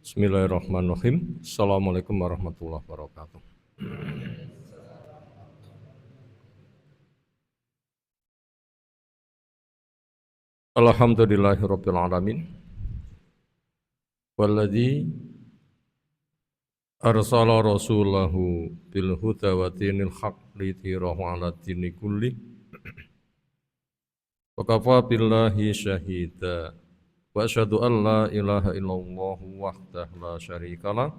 Bismillahirrahmanirrahim. Assalamualaikum warahmatullahi wabarakatuh. Alhamdulillahirabbil alamin. Walladzi arsala rasulahu bil huda wa dinil haq lidhirahu 'ala dini kulli. Wa kafa billahi syahida. Wa asyhadu an la ilaha illallah wahdahu la syarikalah.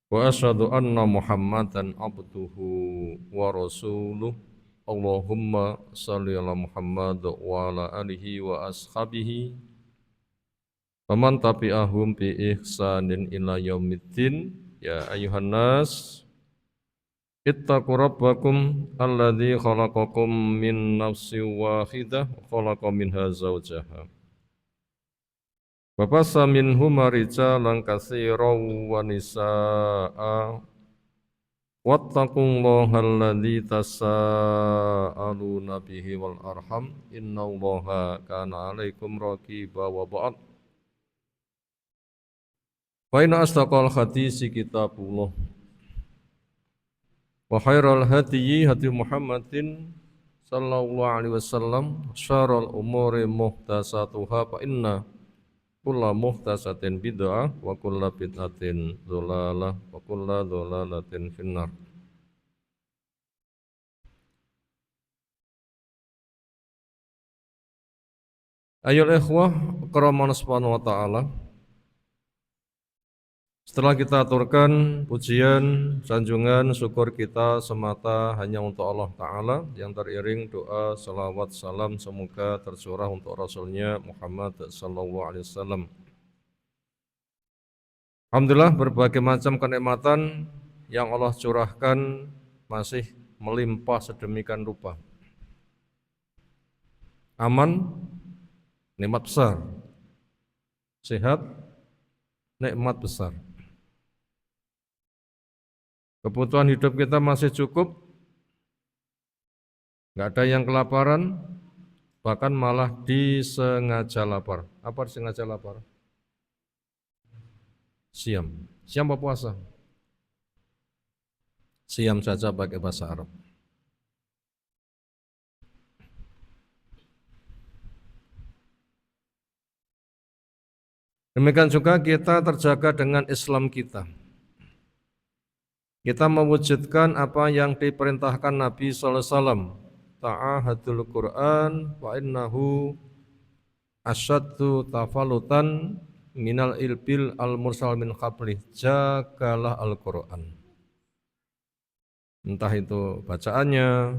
Wa asyhadu anna Muhammadan abduhu wa rasuluh. Allahumma salli ala Muhammad wa ala alihi wa ashabihi faman tabi'ahum bi ihsanin ila yaumiddin. Ya ayuhan nas ittaqu rabbakum alladzi khalaqakum min nafsin wahidah wa khalaqa minha zawjaha wa bassa minhuma rijalan katsiran wa nisaa'a wattaqullaha alladzi tasaaluna bihi wal arham innallaha kana 'alaikum raqiba wa ba'd. Wa inna asdaqal hadisi kitabullah wa khairal hadyi hadi Muhammadin sallallahu alaihi wasallam syarrul umuri muhdatsatuha fa inna kulla muhdatsatin bid'ah wa kulla bid'atin dhalalah wa kulla dhalalatin finnar. Ayyuhal ikhwah karamana subhanahu wa ta'ala, setelah kita aturkan pujian, sanjungan, syukur kita semata hanya untuk Allah Ta'ala yang teriring doa, salawat, salam semoga tercurah untuk Rasulnya Muhammad sallallahu alaihi wasallam. Alhamdulillah berbagai macam kenikmatan yang Allah curahkan masih melimpah sedemikian rupa. Aman, nikmat besar. Sehat, nikmat besar. Kebutuhan hidup kita masih cukup, nggak ada yang kelaparan, bahkan malah disengaja lapar. Apa disengaja lapar? Siam. Siam apa puasa? Siam saja pakai bahasa Arab. Demikian juga kita terjaga dengan Islam kita. Kita mewujudkan apa yang diperintahkan Nabi sallallahu alaihi wasallam. Ta'ahadul Qur'an wa innahu asyaddu tafalutan minal ilbil al-mursal min qablih. Jagalah Al-Qur'an. Entah itu bacaannya,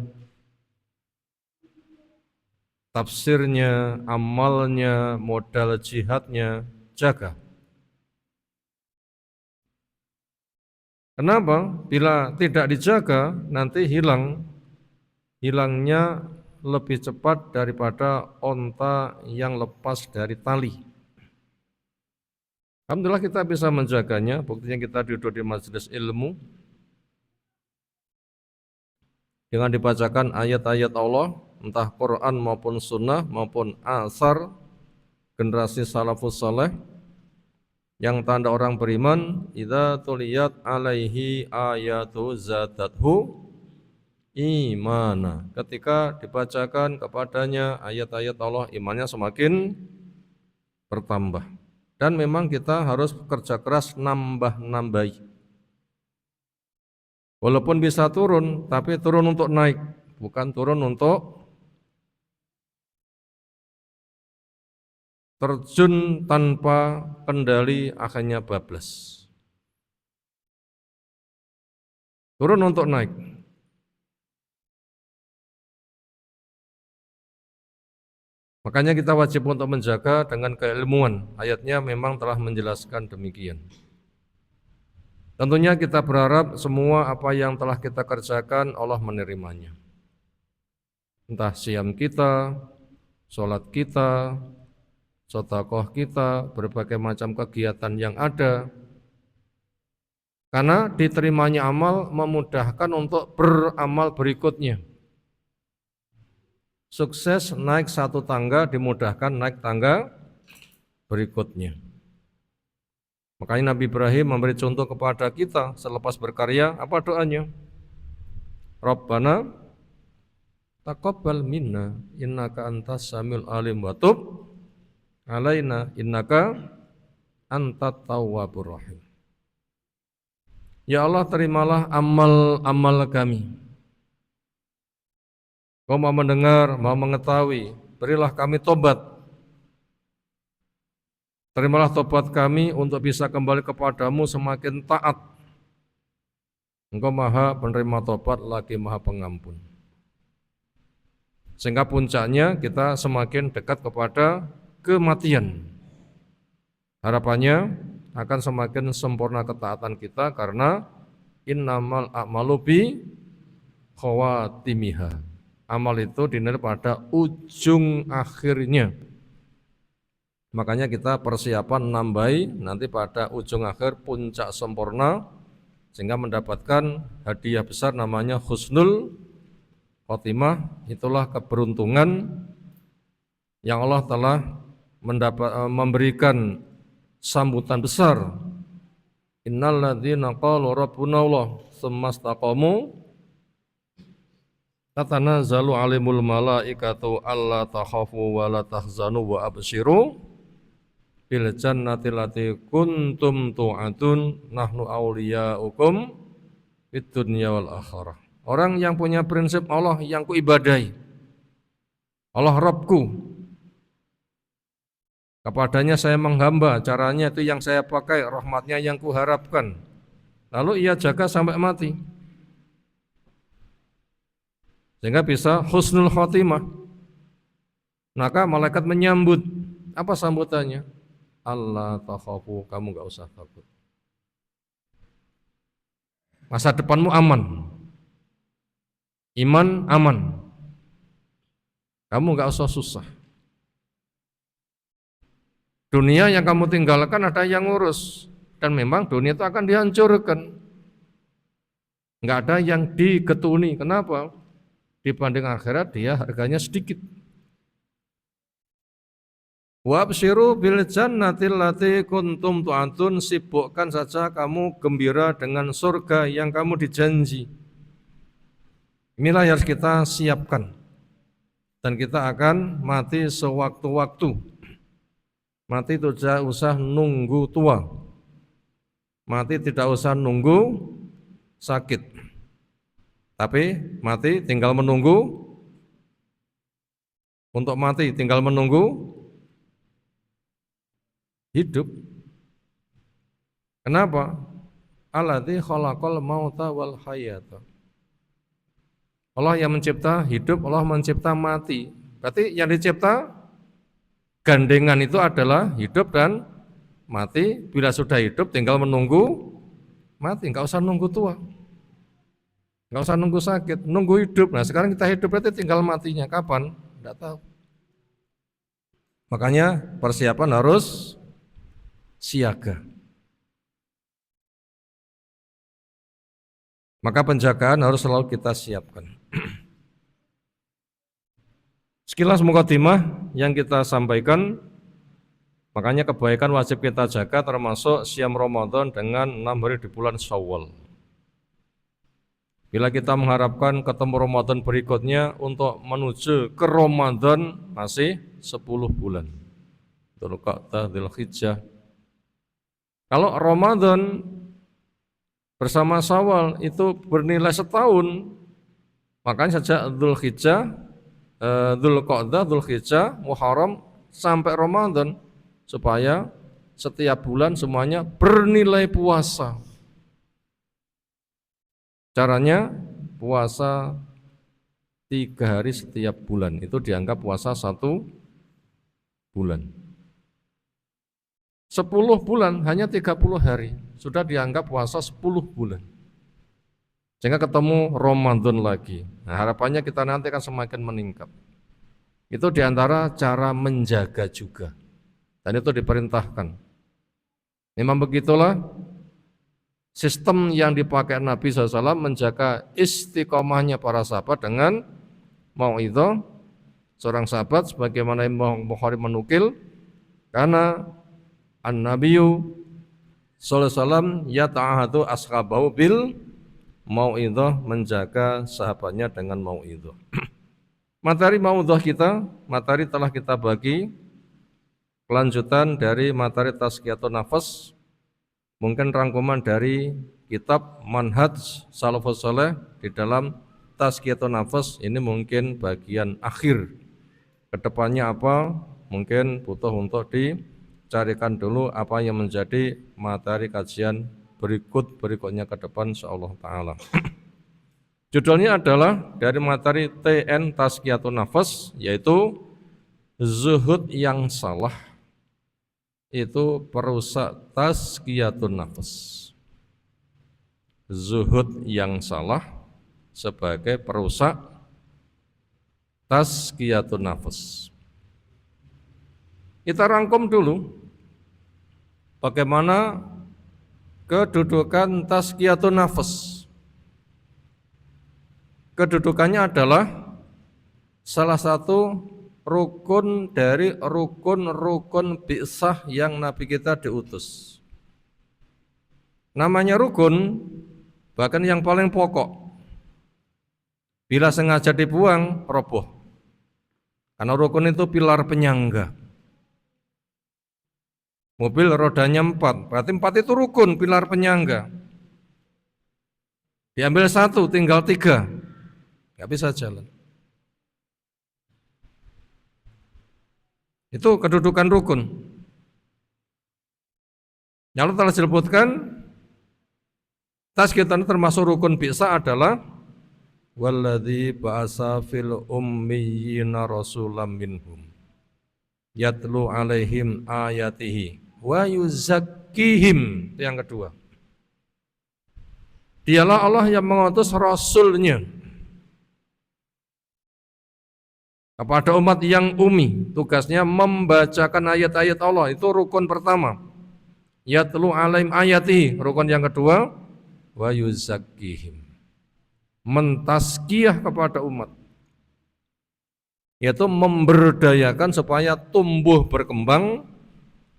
tafsirnya, amalnya, modal jihadnya, jaga. Kenapa? Bila tidak dijaga, nanti hilangnya lebih cepat daripada onta yang lepas dari tali. Alhamdulillah kita bisa menjaganya, buktinya kita duduk di majelis ilmu dengan dibacakan ayat-ayat Allah, entah Quran maupun sunnah maupun asar generasi salafus saleh, yang tanda orang beriman, idza tuliyat alaihi ayatu zadathu imana. Ketika dibacakan kepadanya ayat-ayat Allah, imannya semakin bertambah. Dan memang kita harus kerja keras nambah-nambahi. Walaupun bisa turun, tapi turun untuk naik, bukan turun untuk terjun tanpa kendali akhirnya bablas. Turun untuk naik. Makanya kita wajib untuk menjaga dengan keilmuan. Ayatnya memang telah menjelaskan demikian. Tentunya kita berharap semua apa yang telah kita kerjakan Allah menerimanya. Entah siam kita, sholat kita, sedekah kita, berbagai macam kegiatan yang ada. Karena diterimanya amal memudahkan untuk beramal berikutnya. Sukses naik satu tangga dimudahkan naik tangga berikutnya. Makanya Nabi Ibrahim memberi contoh kepada kita selepas berkarya, apa doanya? Rabbana taqabbal minna innaka antas samiul alim wa tub alaina innaka antat tawwabur rahim. Ya Allah, terimalah amal-amal kami. Kau mau mendengar, mau mengetahui, berilah kami tobat. Terimalah tobat kami untuk bisa kembali kepadamu semakin taat. Engkau maha penerima tobat lagi maha pengampun. Sehingga puncaknya kita semakin dekat kepada kematian. Harapannya akan semakin sempurna ketaatan kita karena innamal a'malu bi khawatimiha. Amal itu dinilai pada ujung akhirnya. Makanya kita persiapan nambahi nanti pada ujung akhir puncak sempurna sehingga mendapatkan hadiah besar namanya husnul khotimah. Itulah keberuntungan yang Allah telah memberikan sambutan besar. Innal ladzina qalu rabbuna Allah tsumma istaqamu tatanazzalu alimul malaikatu alla takhafu wa la tahzanu wa abshiru bil jannati allati kuntum tu'adun nahnu awliya'ukum fid dunya wal akhirah. Orang yang punya prinsip Allah yang kuibadahi, Allah Rabbku, kepadanya saya menghamba, caranya itu yang saya pakai, rahmatnya yang kuharapkan. Lalu ia jaga sampai mati. Sehingga bisa husnul khotimah. Maka malaikat menyambut. Apa sambutannya? Allah takhafu, kamu gak usah takut. Masa depanmu aman. Iman aman. Kamu gak usah susah. Dunia yang kamu tinggalkan ada yang ngurus. Dan memang dunia itu akan dihancurkan. Gak ada yang digetuni. Kenapa? Dibanding akhirat dia harganya sedikit. Wa absyiru bil jannati allati kuntum tu'adun, sibukkan saja kamu gembira dengan surga yang kamu dijanji. Inilah yang harus kita siapkan. Dan kita akan mati sewaktu-waktu. Mati tidak usah nunggu tua. Mati tidak usah nunggu sakit. Tapi mati tinggal menunggu. Untuk mati tinggal menunggu hidup. Kenapa? Alladzi khalaqal mauta wal hayata. Allah yang mencipta hidup, Allah mencipta mati. Berarti yang dicipta gandengan itu adalah hidup dan mati. Bila sudah hidup tinggal menunggu mati, enggak usah nunggu tua. Enggak usah nunggu sakit, nunggu hidup. Nah, sekarang kita hidup berarti tinggal matinya kapan? Enggak tahu. Makanya persiapan harus siaga. Maka penjagaan harus selalu kita siapkan. Sekilas mukadimah yang kita sampaikan, makanya kebaikan wajib kita jaga termasuk siam Ramadan dengan 6 hari di bulan Syawal. Bila kita mengharapkan ketemu Ramadan berikutnya untuk menuju ke Ramadan masih 10 bulan. Dzulqa'dah, Dzulhijjah. Kalau Ramadan bersama Syawal itu bernilai setahun, makanya sejak Dzulhijjah, Dzulqa'dah, Dzulhijjah, Muharram sampai Ramadan supaya setiap bulan semuanya bernilai puasa. Caranya puasa 3 hari setiap bulan itu dianggap puasa 1 bulan. 10 bulan hanya 30 hari sudah dianggap puasa 10 bulan. Sehingga ketemu Ramadan lagi. Nah, harapannya kita nanti akan semakin meningkat. Itu diantara cara menjaga juga. Dan itu diperintahkan. Memang begitulah sistem yang dipakai Nabi SAW menjaga istiqomahnya para sahabat dengan mau'idhah. Seorang sahabat sebagaimana Imam Bukhari menukil, karena An-Nabiyyu sallallahu alaihi wasallam yata'ahadu ashabahu bil mau'idhah, menjaga sahabatnya dengan mau'idhah. Materi mau'idhah kita, materi telah kita bagi kelanjutan dari materi tazkiyatun nafas, mungkin rangkuman dari kitab Manhaj Salafus Saleh di dalam tazkiyatun nafas ini mungkin bagian akhir. Kedepannya apa? Mungkin butuh untuk dicarikan dulu apa yang menjadi materi kajian berikutnya ke depan insyaallah taala. Judulnya adalah dari materi TN Tazkiyatun Nafas, yaitu zuhud yang salah itu perusak tazkiyatun nafas. Zuhud yang salah sebagai perusak tazkiyatun nafas. Kita rangkum dulu bagaimana kedudukan tazkiyatun nafas. Kedudukannya adalah salah satu rukun dari rukun-rukun bi'sah yang Nabi kita diutus. Namanya rukun, bahkan yang paling pokok. Bila sengaja dibuang, roboh. Karena rukun itu pilar penyangga. Mobil rodanya 4, berarti 4 itu rukun, pilar penyangga. Diambil 1, tinggal 3, nggak bisa jalan. Itu kedudukan rukun. Yang telah disebutkan, tazkiyatun termasuk rukun bi'sa adalah walladzi ba'asa fil ummiyina rasulam minhum yatlu alaihim ayatihi wa yuzakkihim. Itu yang kedua. Dialah Allah yang mengutus rasulnya kepada umat yang ummi, tugasnya membacakan ayat-ayat Allah. Itu rukun pertama. Yatlu alaihim ayatihi. Rukun yang kedua, wa yuzakkihim, mentazkiyah kepada umat, yaitu memberdayakan supaya tumbuh berkembang.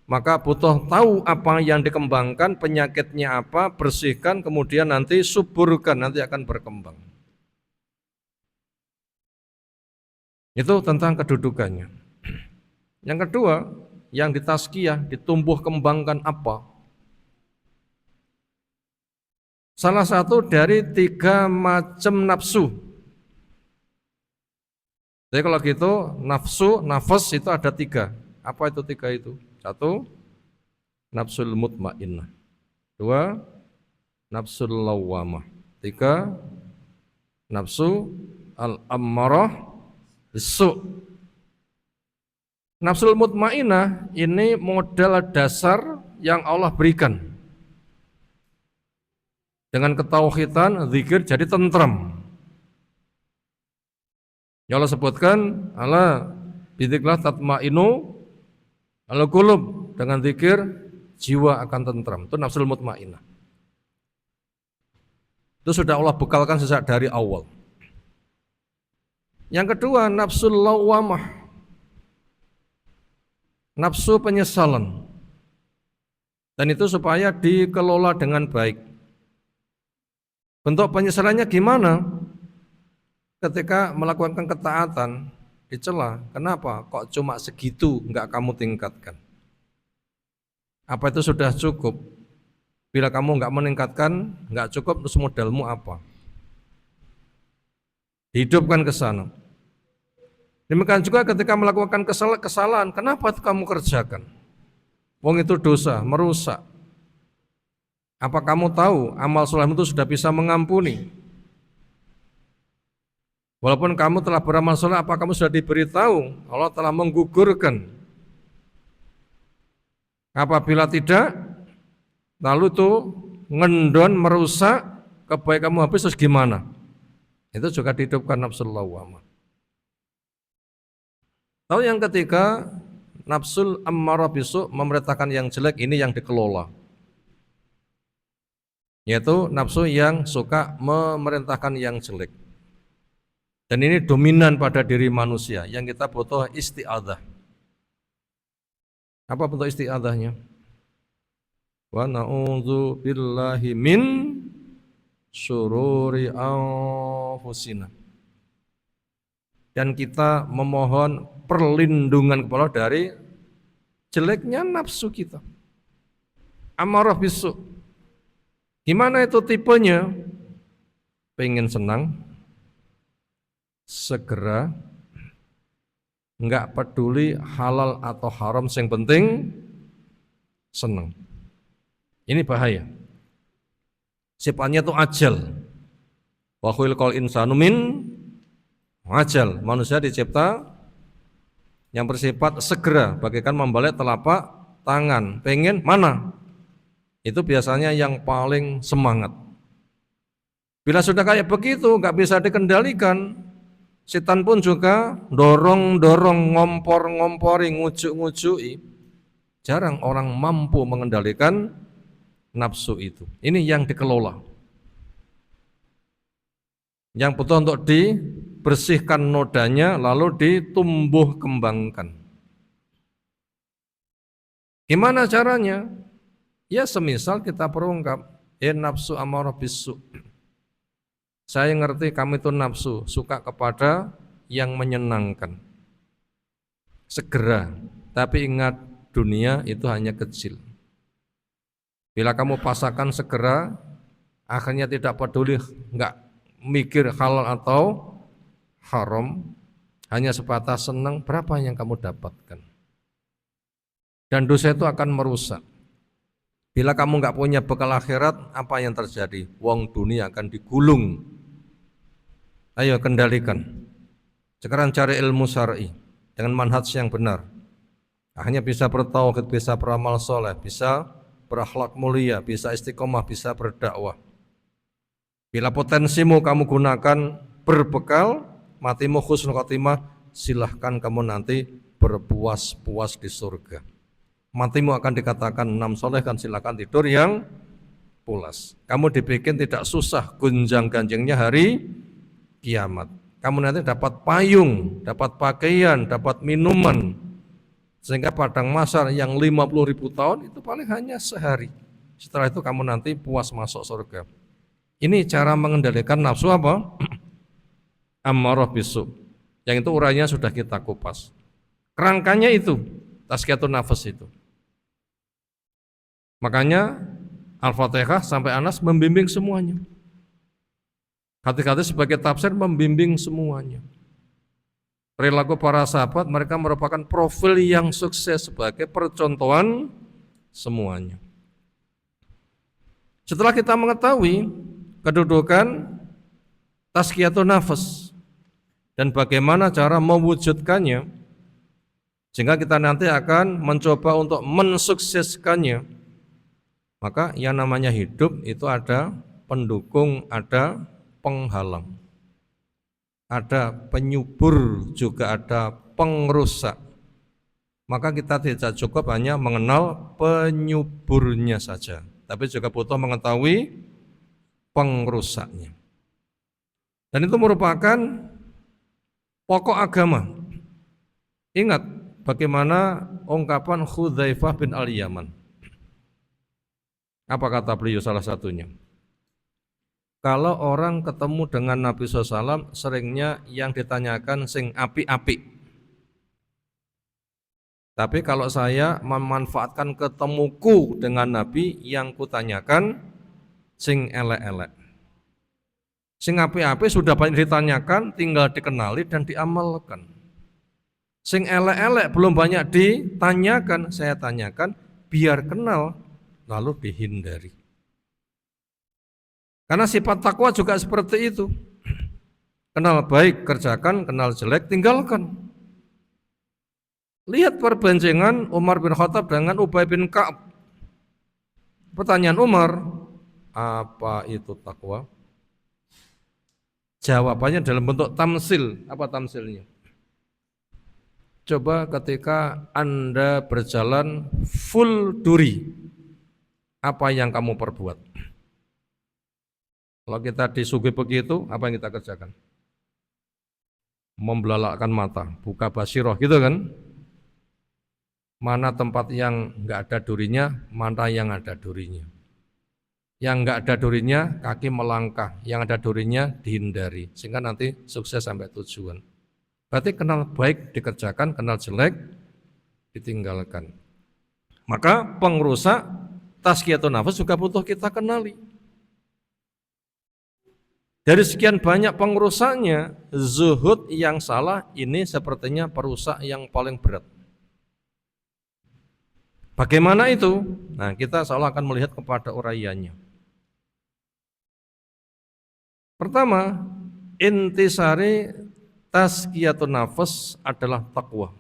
Maka butuh tahu apa yang dikembangkan, penyakitnya apa, bersihkan, kemudian nanti suburkan, nanti akan berkembang. Itu tentang kedudukannya. Yang kedua, yang ditazkiyah, ditumbuh kembangkan apa? Salah satu dari 3 macam nafsu. Jadi kalau gitu, nafsu, nafas itu ada 3. Apa itu 3 itu? 1, nafsul mutmainnah. 2, nafsul lawwamah. 3, nafsu al-ammarah bisu'. Nafsul mutmainnah ini modal dasar yang Allah berikan. Dengan ketauhidan, zikir jadi tentram. Ya Allah sebutkan, ala bidzikrillah tatmainu al-qulub, dengan zikir jiwa akan tentram. Itu nafsul mutmainnah. Itu sudah Allah bekalkan sejak dari awal. Yang kedua, nafsul lawwamah, nafsu penyesalan. Dan itu supaya dikelola dengan baik. Bentuk penyesalannya gimana? Ketika melakukan ketaatan dicela, kenapa kok cuma segitu enggak kamu tingkatkan? Apa itu sudah cukup? Bila kamu enggak meningkatkan, enggak cukup, terus modalmu apa? Hidupkan ke sana. Demikian juga ketika melakukan kesalahan, kenapa itu kamu kerjakan? Wong itu dosa, merusak. Apa kamu tahu amal soleh itu sudah bisa mengampuni? Walaupun kamu telah beramal soleh, apa kamu sudah diberitahu Allah telah menggugurkan? Apabila tidak, lalu itu ngendon merusak, kebaikan kamu habis, terus gimana? Itu juga dihidupkan nafsul lawwamah. Lalu yang ketiga, nafsul ammarah bisu', memerintahkan yang jelek, ini yang dikelola. Yaitu nafsu yang suka memerintahkan yang jelek. Dan ini dominan pada diri manusia, yang kita butuh isti'adzah. Apa bentuk isti'adzahnya? wa na'udzu billahi min syururi anfusina. Dan kita memohon perlindungan kepada Allah dari jeleknya nafsu kita. Amarah bisu. Gimana itu tipenya? Pengen senang, segera, enggak peduli halal atau haram, yang penting senang. Ini bahaya. Sifatnya itu ajal. Wa khuliqal insanu min ajal. Manusia dicipta yang bersifat segera, bagaikan membalik telapak tangan. Pengen mana? Itu biasanya yang paling semangat. Bila sudah kayak begitu, nggak bisa dikendalikan, setan pun juga dorong-dorong, ngompor-ngompori, ngujuk-ngujui. Jarang orang mampu mengendalikan nafsu itu. Ini yang dikelola. Yang butuh untuk dibersihkan nodanya, lalu ditumbuh kembangkan. Gimana caranya? Ya semisal kita perungkap, nafsu amarah bisu. Saya ngerti kamu itu nafsu, suka kepada yang menyenangkan. Segera, tapi ingat dunia itu hanya kecil. Bila kamu pasakan segera, akhirnya tidak peduli, enggak mikir halal atau haram, hanya sebatas senang, berapa yang kamu dapatkan. Dan dosa itu akan merusak. Bila kamu enggak punya bekal akhirat, apa yang terjadi? Wong dunia akan digulung. Ayo kendalikan. Sekarang cari ilmu syar'i dengan manhaj yang benar. Akhirnya bisa bertauhid, bisa beramal soleh, bisa berakhlak mulia, bisa istiqomah, bisa berdakwah. Bila potensimu kamu gunakan berbekal, matimu husnul khotimah, silahkan kamu nanti berpuas-puas di surga. Matimu akan dikatakan 6 soleh, kan silahkan tidur yang pulas. Kamu dibikin tidak susah gunjang-ganjingnya hari kiamat. Kamu nanti dapat payung, dapat pakaian, dapat minuman, sehingga padang mahsyar yang 50.000 tahun itu paling hanya sehari. Setelah itu kamu nanti puas masuk surga. Ini cara mengendalikan nafsu apa? Ammarah bisu. Yang itu urainya sudah kita kupas. Kerangkanya itu, tazkiyatun nafas itu. Makanya Al-Fatihah sampai Anas membimbing semuanya. Hati-hati sebagai tafsir membimbing semuanya. Perilaku para sahabat, mereka merupakan profil yang sukses sebagai percontohan semuanya. Setelah kita mengetahui kedudukan tazkiyatun nafas dan bagaimana cara mewujudkannya, sehingga kita nanti akan mencoba untuk mensukseskannya, maka yang namanya hidup itu ada pendukung, ada penghalang, ada penyubur, juga ada pengrusak. Maka kita tidak cukup hanya mengenal penyuburnya saja, tapi juga butuh mengetahui pengrusaknya. Dan itu merupakan pokok agama. Ingat bagaimana ungkapan Hudzaifah bin Al-Yaman. Apa kata beliau salah satunya? Kalau orang ketemu dengan Nabi SAW, seringnya yang ditanyakan sing api-api. Tapi kalau saya memanfaatkan ketemuku dengan Nabi, yang kutanyakan sing elek-elek. Sing api-api sudah banyak ditanyakan, tinggal dikenali dan diamalkan. Sing elek-elek belum banyak ditanyakan, saya tanyakan biar kenal, lalu dihindari. Karena sifat takwa juga seperti itu. Kenal baik, kerjakan, kenal jelek, tinggalkan. Lihat perbandingan Umar bin Khattab dengan Ubay bin Ka'ab. Pertanyaan Umar, apa itu takwa? Jawabannya dalam bentuk tamsil. Apa tamsilnya? Coba ketika Anda berjalan full duri, apa yang kamu perbuat? Kalau kita disuguhi begitu, apa yang kita kerjakan? Membelalakkan mata, buka basiroh, gitu kan? mana tempat yang enggak ada durinya, mana yang ada durinya. Yang enggak ada durinya, kaki melangkah, yang ada durinya dihindari, sehingga nanti sukses sampai tujuan. Berarti kenal baik dikerjakan, kenal jelek ditinggalkan. Maka pengrusak tazkiyatun nafas juga butuh kita kenali. Dari sekian banyak pengerusaknya, zuhud yang salah ini sepertinya perusak yang paling berat. Bagaimana itu? Nah, kita seolah akan melihat kepada uraiannya. Pertama, intisari tazkiyatun nafas adalah takwa.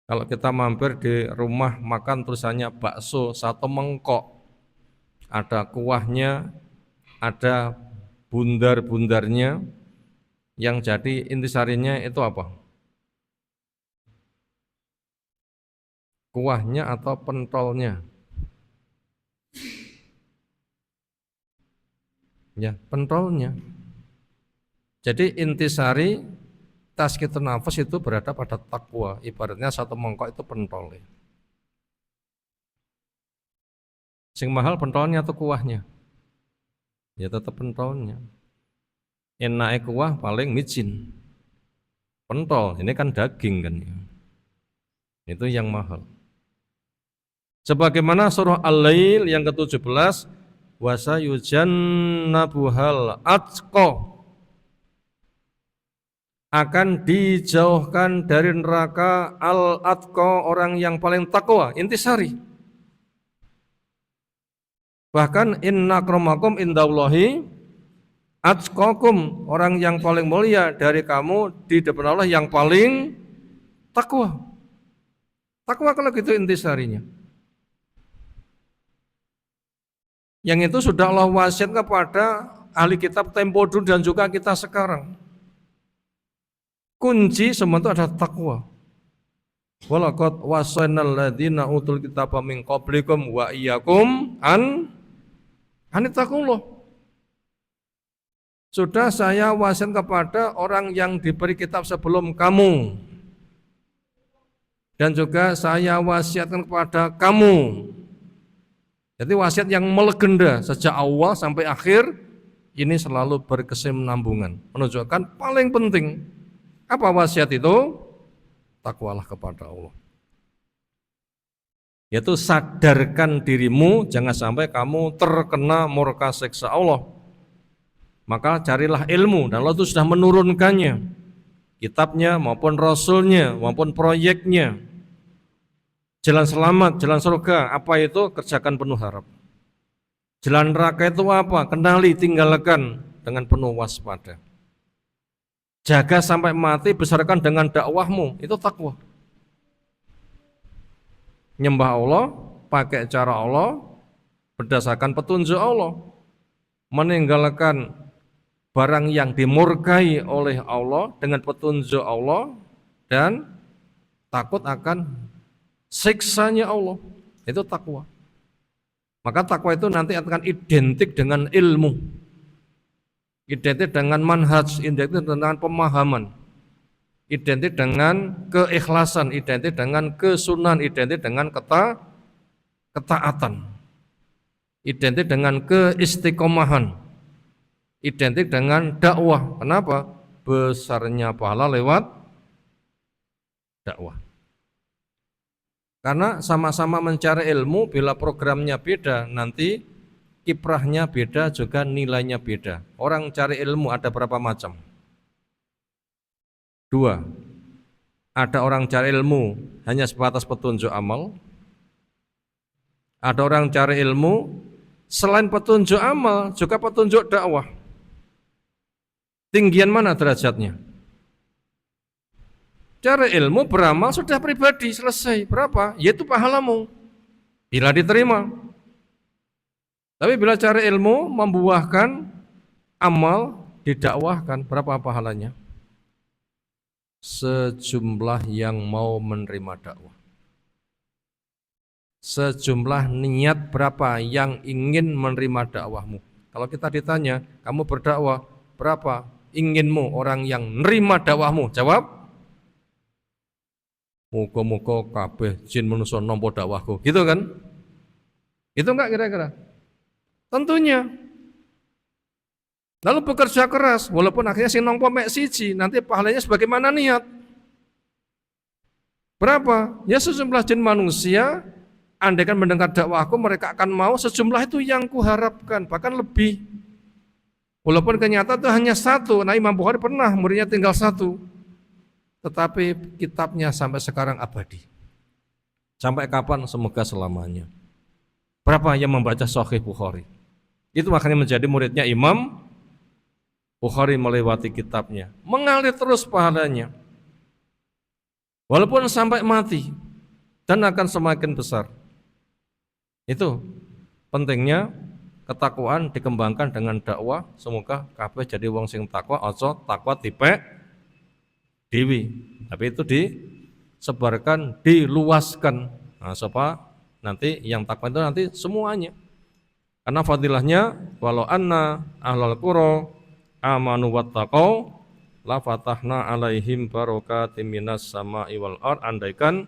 Kalau kita mampir di rumah makan tulisannya bakso 1 mangkok, ada kuahnya, ada bundar-bundarnya, yang jadi intisarinya itu apa? Kuahnya atau pentolnya? Ya, pentolnya. Jadi intisari tazkiyatun nafas itu berada pada takwa. Ibaratnya 1 mangkok itu pentol. Sing mahal pentolnya atau kuahnya? Ya tetap pentolnya. Enaknya kuah paling micin. Pentol, ini kan daging kan ya. Itu yang mahal. Sebagaimana surah Al-Lail yang ke-17, wasayujannabuhal atqa, akan dijauhkan dari neraka al-atqa, orang yang paling takwa, intisari. Bahkan inna akramakum indallahi atqakum, orang yang paling mulia dari kamu di depan Allah yang paling takwa. Takwa kalau gitu intisarinya. Yang itu sudah Allah wasiat kepada ahli kitab tempo dulu dan juga kita sekarang. Kunci semua itu ada takwa. Walaqad wasainal ladzina utul kitaba min qablikum wa iyyakum an taqullah. Sudah saya wasiat kepada orang yang diberi kitab sebelum kamu. Dan juga saya wasiatkan kepada kamu. Jadi wasiat yang melegenda sejak awal sampai akhir ini selalu berkesinambungan, menunjukkan paling penting apa wasiat itu? Takwalah kepada Allah. Yaitu sadarkan dirimu jangan sampai kamu terkena murka siksa Allah. Maka carilah ilmu dan Allah itu sudah menurunkannya, kitabnya maupun rasulnya maupun proyeknya. Jalan selamat, jalan surga, apa itu? Kerjakan penuh harap. Jalan neraka itu apa? Kenali, tinggalkan dengan penuh waspada. Jaga sampai mati, besarkan dengan dakwahmu, itu takwa. Nyembah Allah, pakai cara Allah, berdasarkan petunjuk Allah. Meninggalkan barang yang dimurkai oleh Allah dengan petunjuk Allah dan takut akan siksanya Allah, itu takwa. Maka takwa itu nanti akan identik dengan ilmu, identik dengan manhaj, identik dengan pemahaman, identik dengan keikhlasan, identik dengan kesunahan, identik dengan ketaatan, identik dengan keistiqomahan, identik dengan dakwah. Kenapa? Besarnya pahala lewat dakwah. Karena sama-sama mencari ilmu, bila programnya beda, nanti kiprahnya beda, juga nilainya beda. Orang cari ilmu ada berapa macam? 2. Ada orang cari ilmu hanya sebatas petunjuk amal. Ada orang cari ilmu selain petunjuk amal, juga petunjuk dakwah. Tinggian mana derajatnya? Cari ilmu, beramal, sudah pribadi, selesai. Berapa? Yaitu pahalamu, bila diterima. Tapi bila cari ilmu, membuahkan amal, didakwahkan, berapa pahalanya? Sejumlah yang mau menerima dakwah. Sejumlah niat berapa yang ingin menerima dakwahmu. Kalau kita ditanya, kamu berdakwah, berapa inginmu orang yang menerima dakwahmu? Jawab, muga-muga kabeh jin manusa nampa dakwahku. Gitu kan? Itu enggak kira-kira? Tentunya. Lalu bekerja keras, walaupun akhirnya sing nampa mek siji, nanti pahalanya sebagaimana niat. Berapa? Ya sejumlah jin manusia, andaikan mendengar dakwahku, mereka akan mau sejumlah itu yang kuharapkan, bahkan lebih. Walaupun kenyataan itu hanya satu, nah Imam Bukhari pernah muridnya tinggal satu, tetapi kitabnya sampai sekarang abadi. Sampai kapan? Semoga selamanya. Berapa yang membaca Sahih Bukhari? Itu makanya menjadi muridnya Imam Bukhari melewati kitabnya, mengalir terus pahalanya. Walaupun sampai mati dan akan semakin besar. Itu pentingnya ketakwaan dikembangkan dengan dakwah. Semoga kabeh jadi wong sing takwa, aja takwa tipe dewi. Tapi itu disebarkan, diluaskan. Nah, supaya nanti yang takwa itu nanti semuanya. Karena fadilahnya walau anna ahlal qura amanu wattaqau la fatahna alaihim barakatim minas sama'i wal ard. Andaikan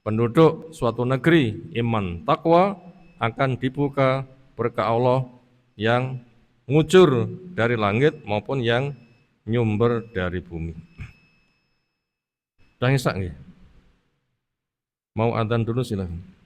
penduduk suatu negeri iman takwa, akan dibuka berkah Allah yang ngucur dari langit maupun yang nyumber dari bumi. Udah ngisak nggih? Mau adzan dulu silakan.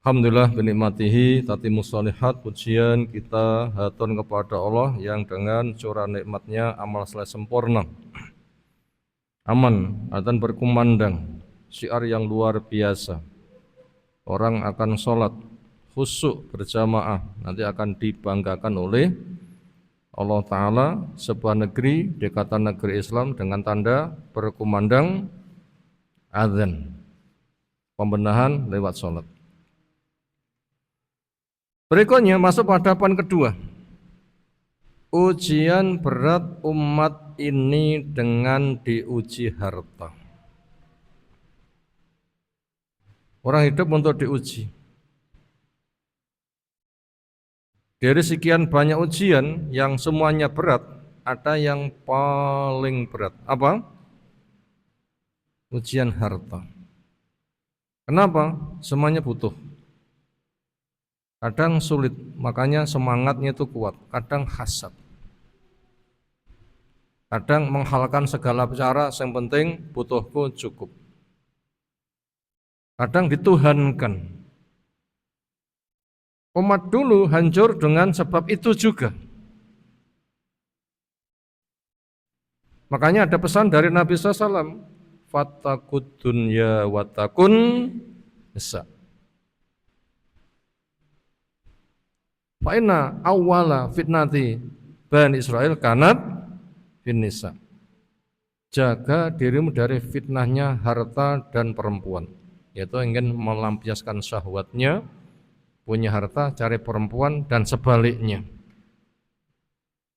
Alhamdulillah binikmatihi tatimus shalihat. Pujian kita hatur kepada Allah yang dengan curah nikmatnya amal selesai sempurna, aman dan berkumandang, syiar yang luar biasa. Orang akan sholat khusyuk berjamaah nanti akan dibanggakan oleh Allah Ta'ala sebuah negeri, dekatan negeri Islam dengan tanda berkumandang azan, pembenahan lewat sholat. Berikutnya masuk pada poin kedua. Ujian berat umat ini dengan diuji harta. Orang hidup untuk diuji. Dari sekian banyak ujian yang semuanya berat, ada yang paling berat. Apa? Ujian harta. Kenapa? Semuanya butuh. Kadang sulit, makanya semangatnya itu kuat. Kadang hasad. Kadang menghalalkan segala cara, yang penting butuhku cukup. Kadang dituhankan. Umat dulu hancur dengan sebab itu juga. Makanya ada pesan dari Nabi SAW, fattaqud dunya wattaqun nisa. Fa'inna awwala fitnati Bani Israel kanat finnisa. Jaga dirimu dari fitnahnya harta dan perempuan, yaitu ingin melampiaskan syahwatnya, punya harta, cari perempuan, dan sebaliknya.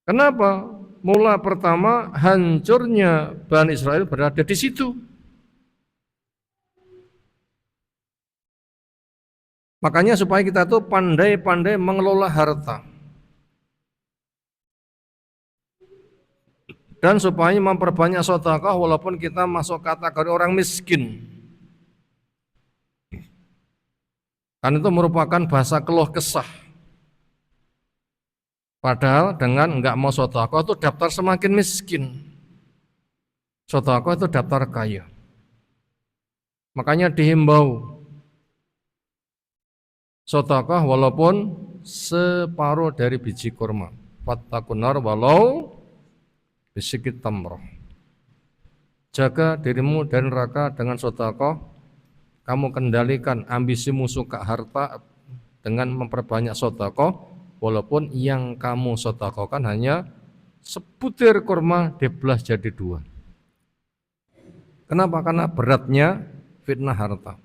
Kenapa? Mula pertama hancurnya Bani Israel berada di situ. Makanya supaya kita tuh pandai-pandai mengelola harta. Dan supaya memperbanyak sedekah walaupun kita masuk kategori orang miskin. Kan itu merupakan bahasa keluh kesah. Padahal dengan enggak mau sedekah itu daftar semakin miskin. Sedekah itu daftar kaya. Makanya dihimbau sedekah walaupun separuh dari biji kurma. Fattaqun nar walau bisikit tamroh. Jaga dirimu dari neraka dengan sedekah. Kamu kendalikan ambisimu suka harta dengan memperbanyak sedekah, walaupun yang kamu sedekahkan hanya sebutir kurma dibelah jadi dua. Kenapa? Karena beratnya fitnah harta.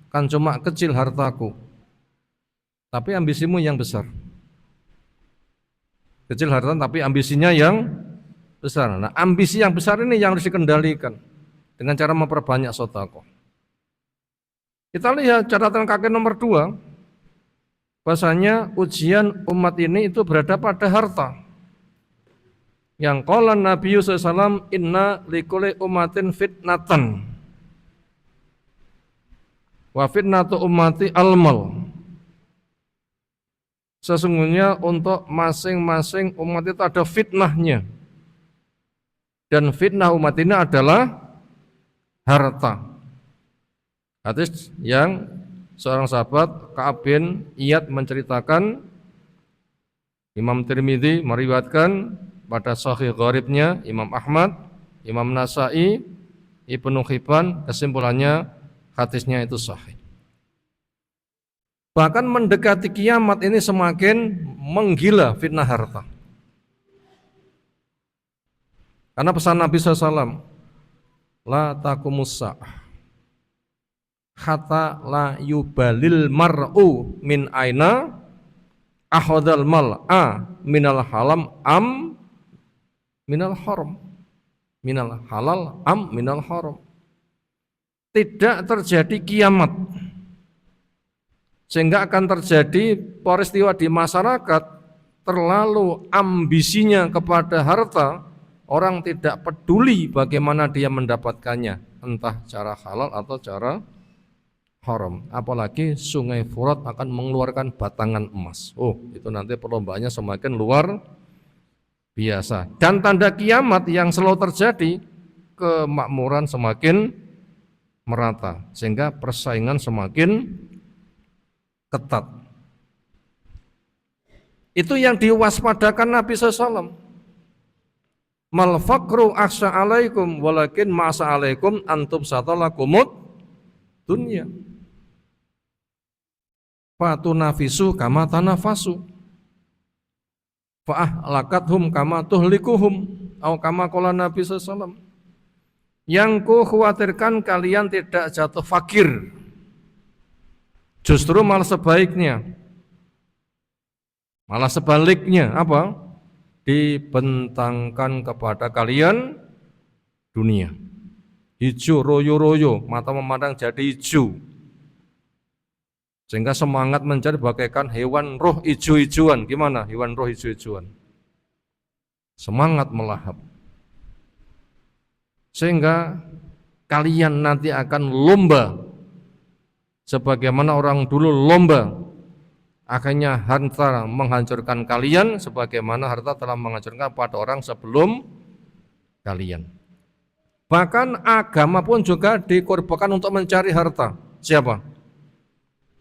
Kan cuma kecil hartaku, tapi ambisimu yang besar. Kecil harta tapi ambisinya yang besar. Nah, ambisi yang besar ini yang harus dikendalikan dengan cara memperbanyak sedekah. Kita lihat catatan kaki nomor 2, bahasanya ujian umat ini itu berada pada harta. Yang qala Nabi SAW, inna likulli umatin fitnatan wa fitnatu ummati almal. Sesungguhnya untuk masing-masing umat itu ada fitnahnya. Dan fitnah umat ini adalah harta. Hadis yang seorang sahabat Ka'ab bin Iyad menceritakan, Imam Tirmidzi meriwayatkan pada Sahih Gharibnya, Imam Ahmad, Imam Nasai, Ibnu Hibban, kesimpulannya hadisnya itu sahih. Bahkan mendekati kiamat ini semakin menggila fitnah harta. Karena pesan Nabi SAW, la taqumus sa'ah hatta la yubalil mar'u min aina akhadhal mal'a minal halam am minal haram, minal halal am minal haram. Tidak terjadi kiamat, sehingga akan terjadi peristiwa di masyarakat terlalu ambisinya kepada harta, orang tidak peduli bagaimana dia mendapatkannya, entah cara halal atau cara haram. Apalagi sungai Furat akan mengeluarkan batangan emas. Itu nanti perlombaannya semakin luar biasa. Dan tanda kiamat yang selalu terjadi, kemakmuran semakin merata sehingga persaingan semakin ketat. Itu yang diwaspadakan Nabi SAW. Mal faqru akhsha alaikum walakin ma'asa alaikum antum satalakumut dunya. Fatunafisu kama tanafasu. Fa'ahlakathum kama tuhlikuhum. Atau kama qala Nabi SAW. Yang ku khawatirkan kalian tidak jatuh fakir. Justru malah sebaiknya. Malah sebaliknya apa? Dibentangkan kepada kalian dunia. Hijau royo-royo, mata memandang jadi hijau. Sehingga semangat mencari bagaikan hewan roh hijau-hijauan. Gimana hewan roh hijau-hijauan? Semangat melahap. Sehingga kalian nanti akan lomba. Sebagaimana orang dulu lomba. Akhirnya harta menghancurkan kalian. Sebagaimana harta telah menghancurkan pada orang sebelum kalian. Bahkan agama pun juga dikorbankan untuk mencari harta. Siapa?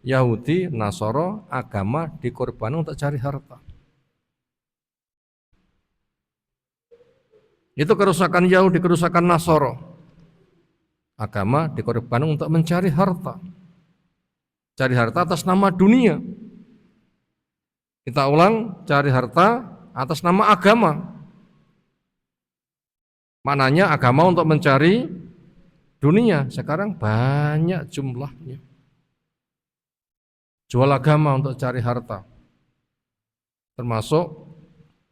Yahudi, Nasoro, agama dikorbankan untuk cari harta. Itu kerusakan Yahudi, kerusakan Nasoro. Agama dikorbankan untuk mencari harta. Cari harta atas nama dunia. Kita ulang, cari harta atas nama agama. Maknanya agama untuk mencari dunia. Sekarang banyak jumlahnya. Jual agama untuk cari harta. Termasuk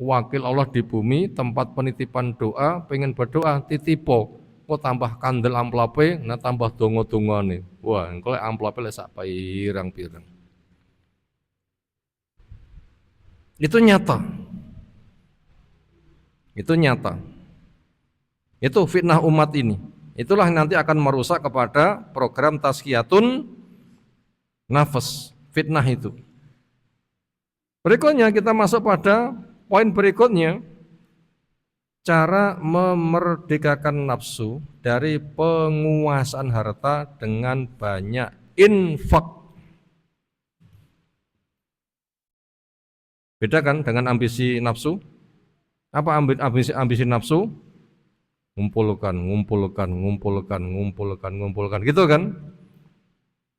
wakil Allah di bumi, tempat penitipan doa, pengen berdoa, titipo, kok tambah kandel amplape, nah tambah dongo-dongone. Wah, kalau amplape lesak pirang-pirang. Itu nyata. Itu nyata. Itu fitnah umat ini. Itulah yang nanti akan merusak kepada program tazkiyatun nafas, fitnah itu. Berikutnya kita masuk pada poin berikutnya, cara memerdekakan nafsu dari penguasaan harta dengan banyak infak. Beda kan dengan ambisi nafsu? Apa ambisi nafsu? Ngumpulkan, gitu kan?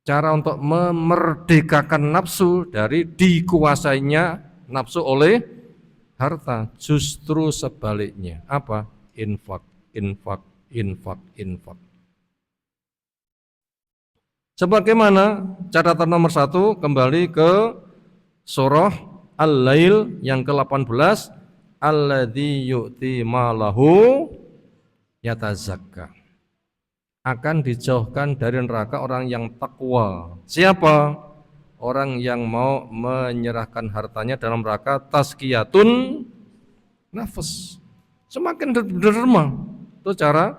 Cara untuk memerdekakan nafsu dari dikuasainya nafsu oleh harta, justru sebaliknya. Apa? Infak. Sebagaimana catatan nomor 1, kembali ke surah Al-Lail yang ke-18, alladzi yu'ti malahu yatazakka. Akan dijauhkan dari neraka orang yang takwa. Siapa? Orang yang mau menyerahkan hartanya dalam rangka tazkiyatun nafas. Semakin derma, itu cara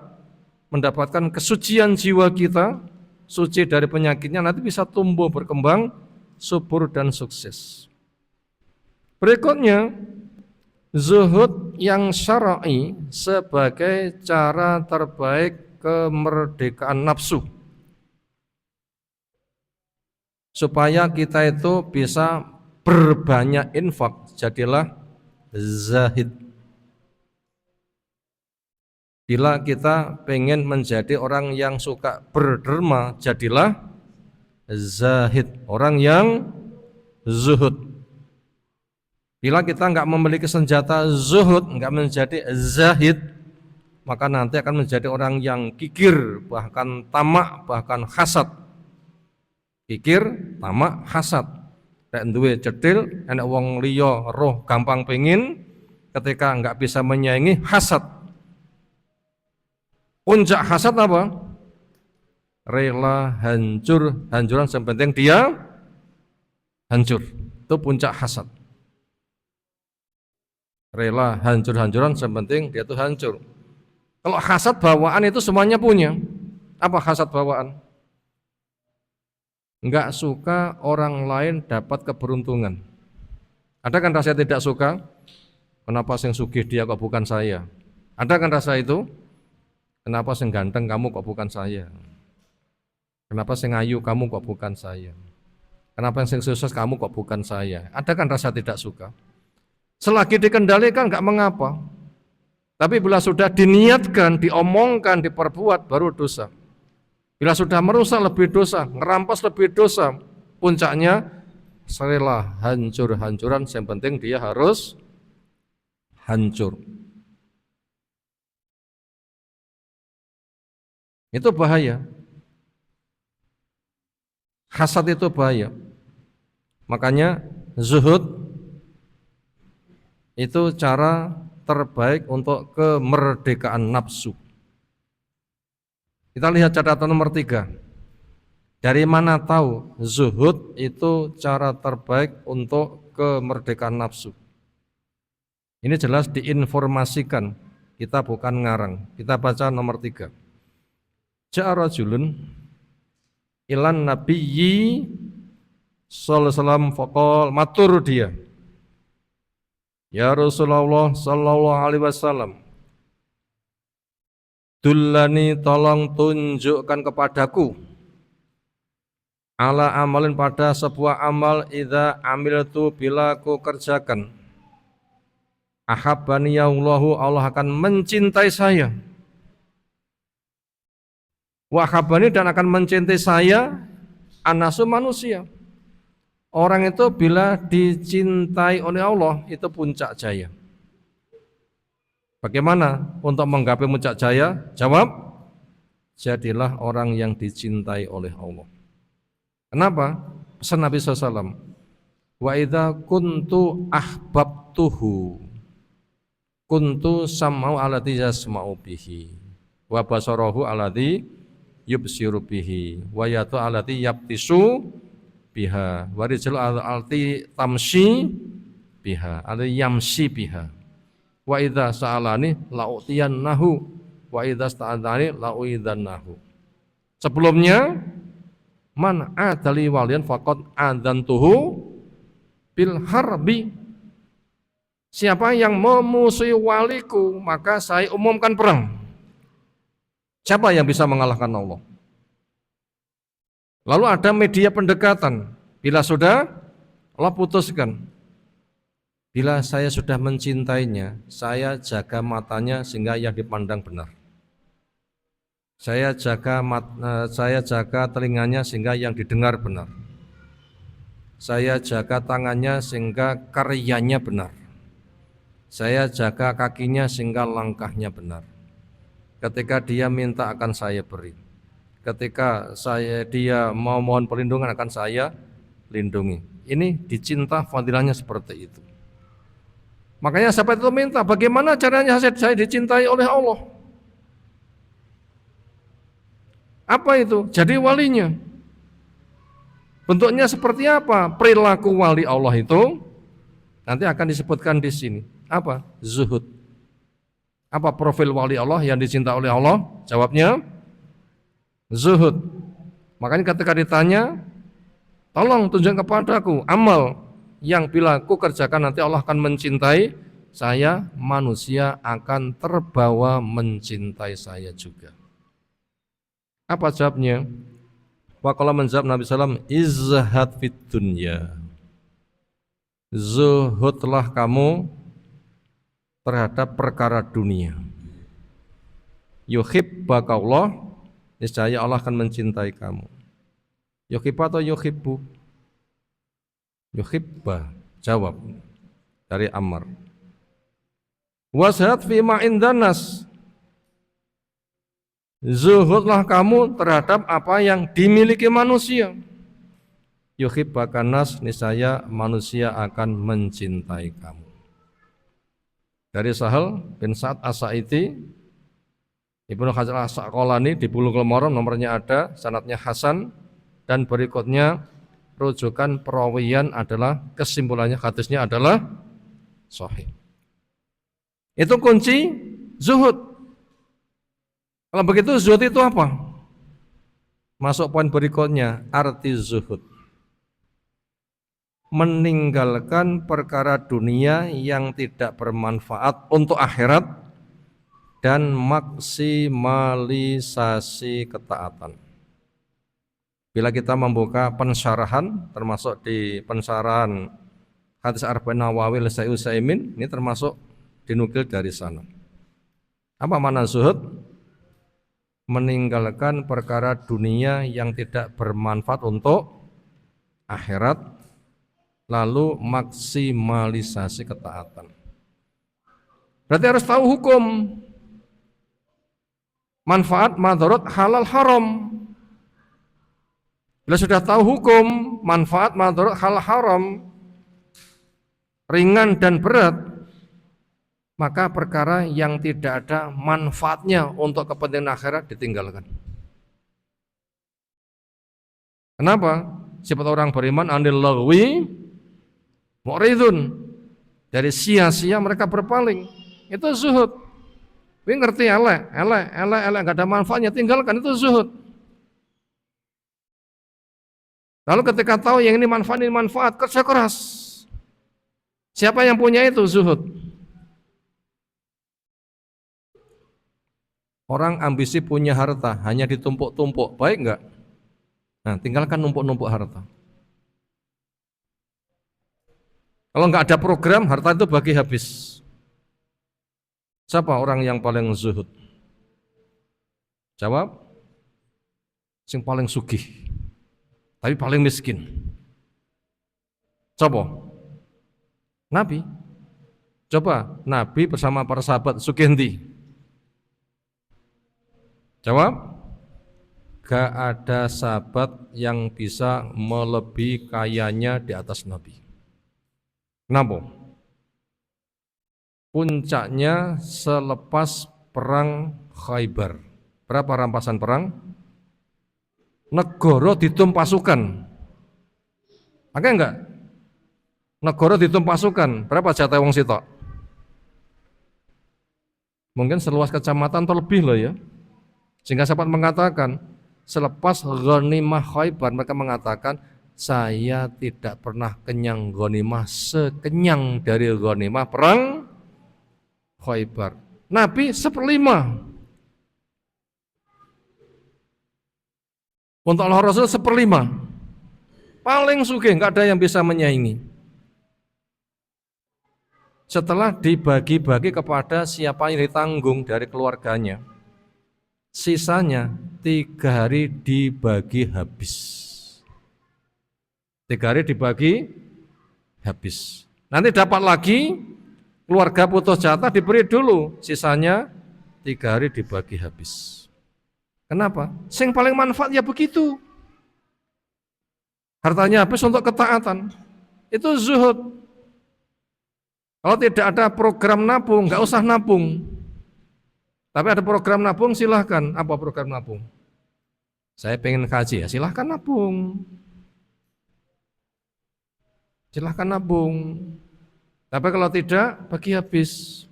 mendapatkan kesucian jiwa kita, suci dari penyakitnya, nanti bisa tumbuh, berkembang, subur dan sukses. Berikutnya, zuhud yang syar'i sebagai cara terbaik kemerdekaan nafsu. Supaya kita itu bisa berbanyak infak, jadilah zahid. Bila kita pengen menjadi orang yang suka berderma, jadilah zahid, orang yang zuhud. Bila kita enggak memiliki senjata zuhud, enggak menjadi zahid, maka nanti akan menjadi orang yang kikir, bahkan tamak, bahkan hasad. Kikir, tamak, hasad. Nek duwe cetil, enek wong liya roh gampang pengin, ketika enggak bisa menyaingi, hasad. Puncak hasad apa? Rela hancuran sepenting dia hancur. Itu puncak hasad. Rela hancuran sepenting dia itu hancur. Kalau hasad bawaan itu semuanya punya. Apa hasad bawaan? Enggak suka orang lain dapat keberuntungan. Ada kan rasa tidak suka? Kenapa sing sugih dia kok bukan saya? Ada kan rasa itu? Kenapa sing ganteng kamu kok bukan saya? Kenapa sing ayu kamu kok bukan saya? Kenapa yang sing sukses kamu kok bukan saya? Ada kan rasa tidak suka. Selagi dikendalikan nggak mengapa. Tapi bila sudah diniatkan, diomongkan, diperbuat, baru dosa. Bila sudah merusak lebih dosa, ngerampas lebih dosa. Puncaknya, rela hancur-hancuran, yang penting dia harus hancur. Itu bahaya. Hasad itu bahaya. Makanya zuhud itu cara terbaik untuk kemerdekaan nafsu. Kita lihat catatan nomor 3. Dari mana tahu zuhud itu cara terbaik untuk kemerdekaan nafsu? Ini jelas diinformasikan, kita bukan ngarang. Kita baca nomor 3. Ja'a rajulun ilan nabiyyi sallallahu alaihi wasallam faqal, matur dia, ya Rasulullah sallallahu alaihi wasallam, dullani, tolong tunjukkan kepadaku, ala amalin, pada sebuah amal, idza amiltu, bila ku kerjakan, ahabbani ya Allah akan mencintai saya, wa ahabbani, dan akan mencintai saya anasu, manusia. Orang itu bila dicintai oleh Allah itu puncak jaya. Bagaimana untuk menggapai puncak jaya? Jawab, jadilah orang yang dicintai oleh Allah. Kenapa? Pesan Nabi SAW, wa idza kuntu ahbabtuhu kuntu sam'u alladzi yasma'u bihi wa basarahu alladzi yubsiru bihi wa yatu alladzi yabtisu biha wa rijlu alladzi tamshi biha alladzi yamshi biha wa idza sa'alani la'utiyannahu wa idza sta'adzani la'uidzannahu. Sebelumnya, man adali waliyan faqad adzantuhu bil harbi. Siapa yang memusuhi waliku, maka saya umumkan perang. Siapa yang bisa mengalahkan Allah? Lalu ada media pendekatan. Bila sudah, Allah putuskan. Bila saya sudah mencintainya, saya jaga matanya sehingga yang dipandang benar. Saya jaga telinganya sehingga yang didengar benar. Saya jaga tangannya sehingga karyanya benar. Saya jaga kakinya sehingga langkahnya benar. Ketika dia minta akan saya beri. Ketika dia mau mohon perlindungan akan saya lindungi. Ini dicinta fadilahnya seperti itu. Makanya sahabat itu minta, bagaimana caranya saya dicintai oleh Allah? Apa itu? Jadi walinya. Bentuknya seperti apa? Perilaku wali Allah itu nanti akan disebutkan di sini. Apa? Zuhud. Apa profil wali Allah yang dicinta oleh Allah? Jawabnya zuhud. Makanya ketika ditanya, tolong tunjukkan kepadaku amal yang bila ku kerjakan nanti Allah akan mencintai saya, manusia akan terbawa mencintai saya juga. Apa jawabnya? Waqala menjawab Nabi SAW, izhad fid dunya. Zuhudlah kamu terhadap perkara dunia. Yuhibbaka Allah, niscaya Allah akan mencintai kamu. Yuhibba atau yuhibbu? Yuhibba, jawab dari Ammar. Wazhad fima indanas. Zuhudlah kamu terhadap apa yang dimiliki manusia. Yuhibbaka nas, niscaya manusia akan mencintai kamu. Dari Sahal bin Sa'ad As-Sa'idi, Ibnu Hajar As-Saqalani di Bulughul Maram, nomornya ada, sanadnya hasan, dan berikutnya rujukan perawian adalah, kesimpulannya hadisnya adalah sahih. Itu kunci zuhud. Kalau begitu zuhud itu apa? Masuk poin berikutnya, arti zuhud. Meninggalkan perkara dunia yang tidak bermanfaat untuk akhirat dan maksimalisasi ketaatan. Bila kita membuka pensyarahan, termasuk di pensyarahan hadis Arba'in Nawawi Syekh Utsaimin, ini termasuk dinukil dari sana. Apa makna zuhud? Meninggalkan perkara dunia yang tidak bermanfaat untuk akhirat, lalu maksimalisasi ketaatan. Berarti harus tahu hukum, manfaat, madarat, halal, haram. Bila sudah tahu hukum, manfaat, madarat, halal, haram, ringan dan berat, maka perkara yang tidak ada manfaatnya untuk kepentingan akhirat ditinggalkan. Kenapa? Sifat orang beriman anil lagwi mu'ridun, dari sia-sia mereka berpaling. Itu zuhud. Ini ngerti elek, enggak ada manfaatnya, tinggalkan, itu zuhud. Lalu ketika tahu yang ini manfaat, kerja keras. Siapa yang punya itu? Zuhud. Orang ambisi punya harta, hanya ditumpuk-tumpuk, baik enggak? Nah, tinggalkan numpuk-numpuk harta. Kalau enggak ada program, harta itu bagi habis. Siapa orang yang paling zuhud? Jawab, yang paling sugih, tapi paling miskin. Coba, Nabi. Coba, Nabi bersama para sahabat sugih endi? Jawab, gak ada sahabat yang bisa melebihi kayanya di atas Nabi. Kenapa? Puncaknya selepas perang Khaybar. Berapa rampasan perang? Negara ditum pasukan. Oke enggak? Negara ditum pasukan. Berapa jatah wong sitok? Mungkin seluas kecamatan atau lebih loh ya. Sehingga sahabat mengatakan, selepas ghanimah Khaybar, mereka mengatakan, saya tidak pernah kenyang ghanimah sekenyang dari ghanimah perang Khaybar. Nabi 1/5. Untuk Allah Rasul 1/5. Paling sugih, enggak ada yang bisa menyaingi. Setelah dibagi-bagi kepada siapa yang ditanggung dari keluarganya, sisanya 3 hari dibagi habis. 3 hari dibagi habis. Nanti dapat lagi, keluarga putus jatah diberi dulu, sisanya 3 hari dibagi habis. Kenapa? Sing paling manfaat ya begitu. Hartanya habis untuk ketaatan. Itu zuhud. Kalau tidak ada program nabung, nggak usah nabung. Tapi ada program nabung, silahkan. Apa program nabung? Saya pengen kaji, ya silahkan nabung. Silahkan nabung. Tapi kalau tidak, bagi habis.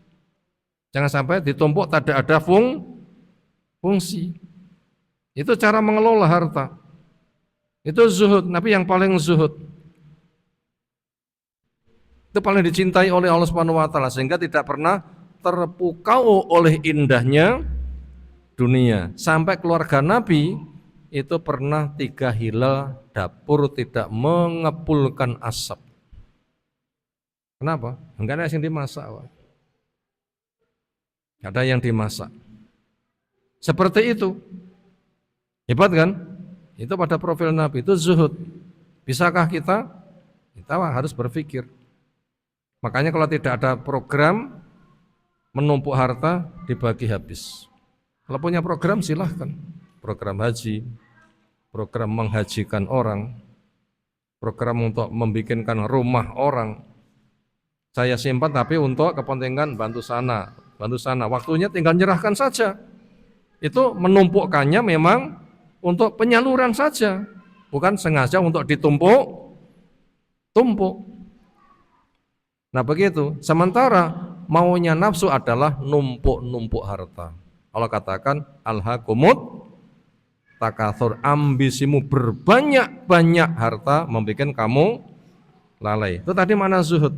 Jangan sampai ditumpuk tidak ada fungsi. Itu cara mengelola harta. Itu zuhud, Nabi yang paling zuhud. Itu paling dicintai oleh Allah Subhanahu wa taala, sehingga tidak pernah terpukau oleh indahnya dunia. Sampai keluarga Nabi itu pernah 3 hilal dapur tidak mengepulkan asap. Kenapa? Enggak ada yang dimasak. Enggak ada yang dimasak. Seperti itu. Hebat kan? Itu pada profil Nabi, itu zuhud. Bisakah kita? Kita harus berpikir. Makanya kalau tidak ada program menumpuk harta, dibagi habis. Kalau punya program silahkan. Program haji, program menghajikan orang, program untuk membikinkan rumah orang. Saya simpan tapi untuk kepentingan bantu sana. Waktunya tinggal nyerahkan saja. Itu menumpukkannya memang untuk penyaluran saja, bukan sengaja untuk ditumpuk. Nah begitu. Sementara maunya nafsu adalah numpuk harta. Allah katakan alhaqumut takatsur, ambisimu berbanyak-banyak harta membuat kamu lalai. Itu tadi makna zuhud.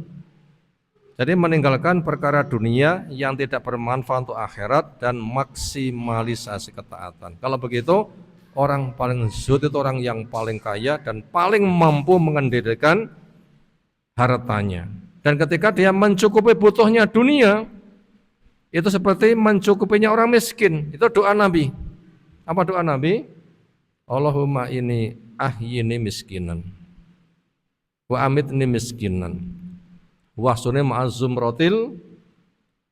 Jadi meninggalkan perkara dunia yang tidak bermanfaat untuk akhirat dan maksimalisasi ketaatan. Kalau begitu Orang paling zuhud itu orang yang paling kaya dan paling mampu mengendalikan hartanya. Dan ketika dia mencukupi butuhnya dunia, itu seperti mencukupinya orang miskin. Itu doa Nabi. Apa doa Nabi? Allahumma ini ahyini miskinan wa amitni miskinan wa sunni ma'azzumratil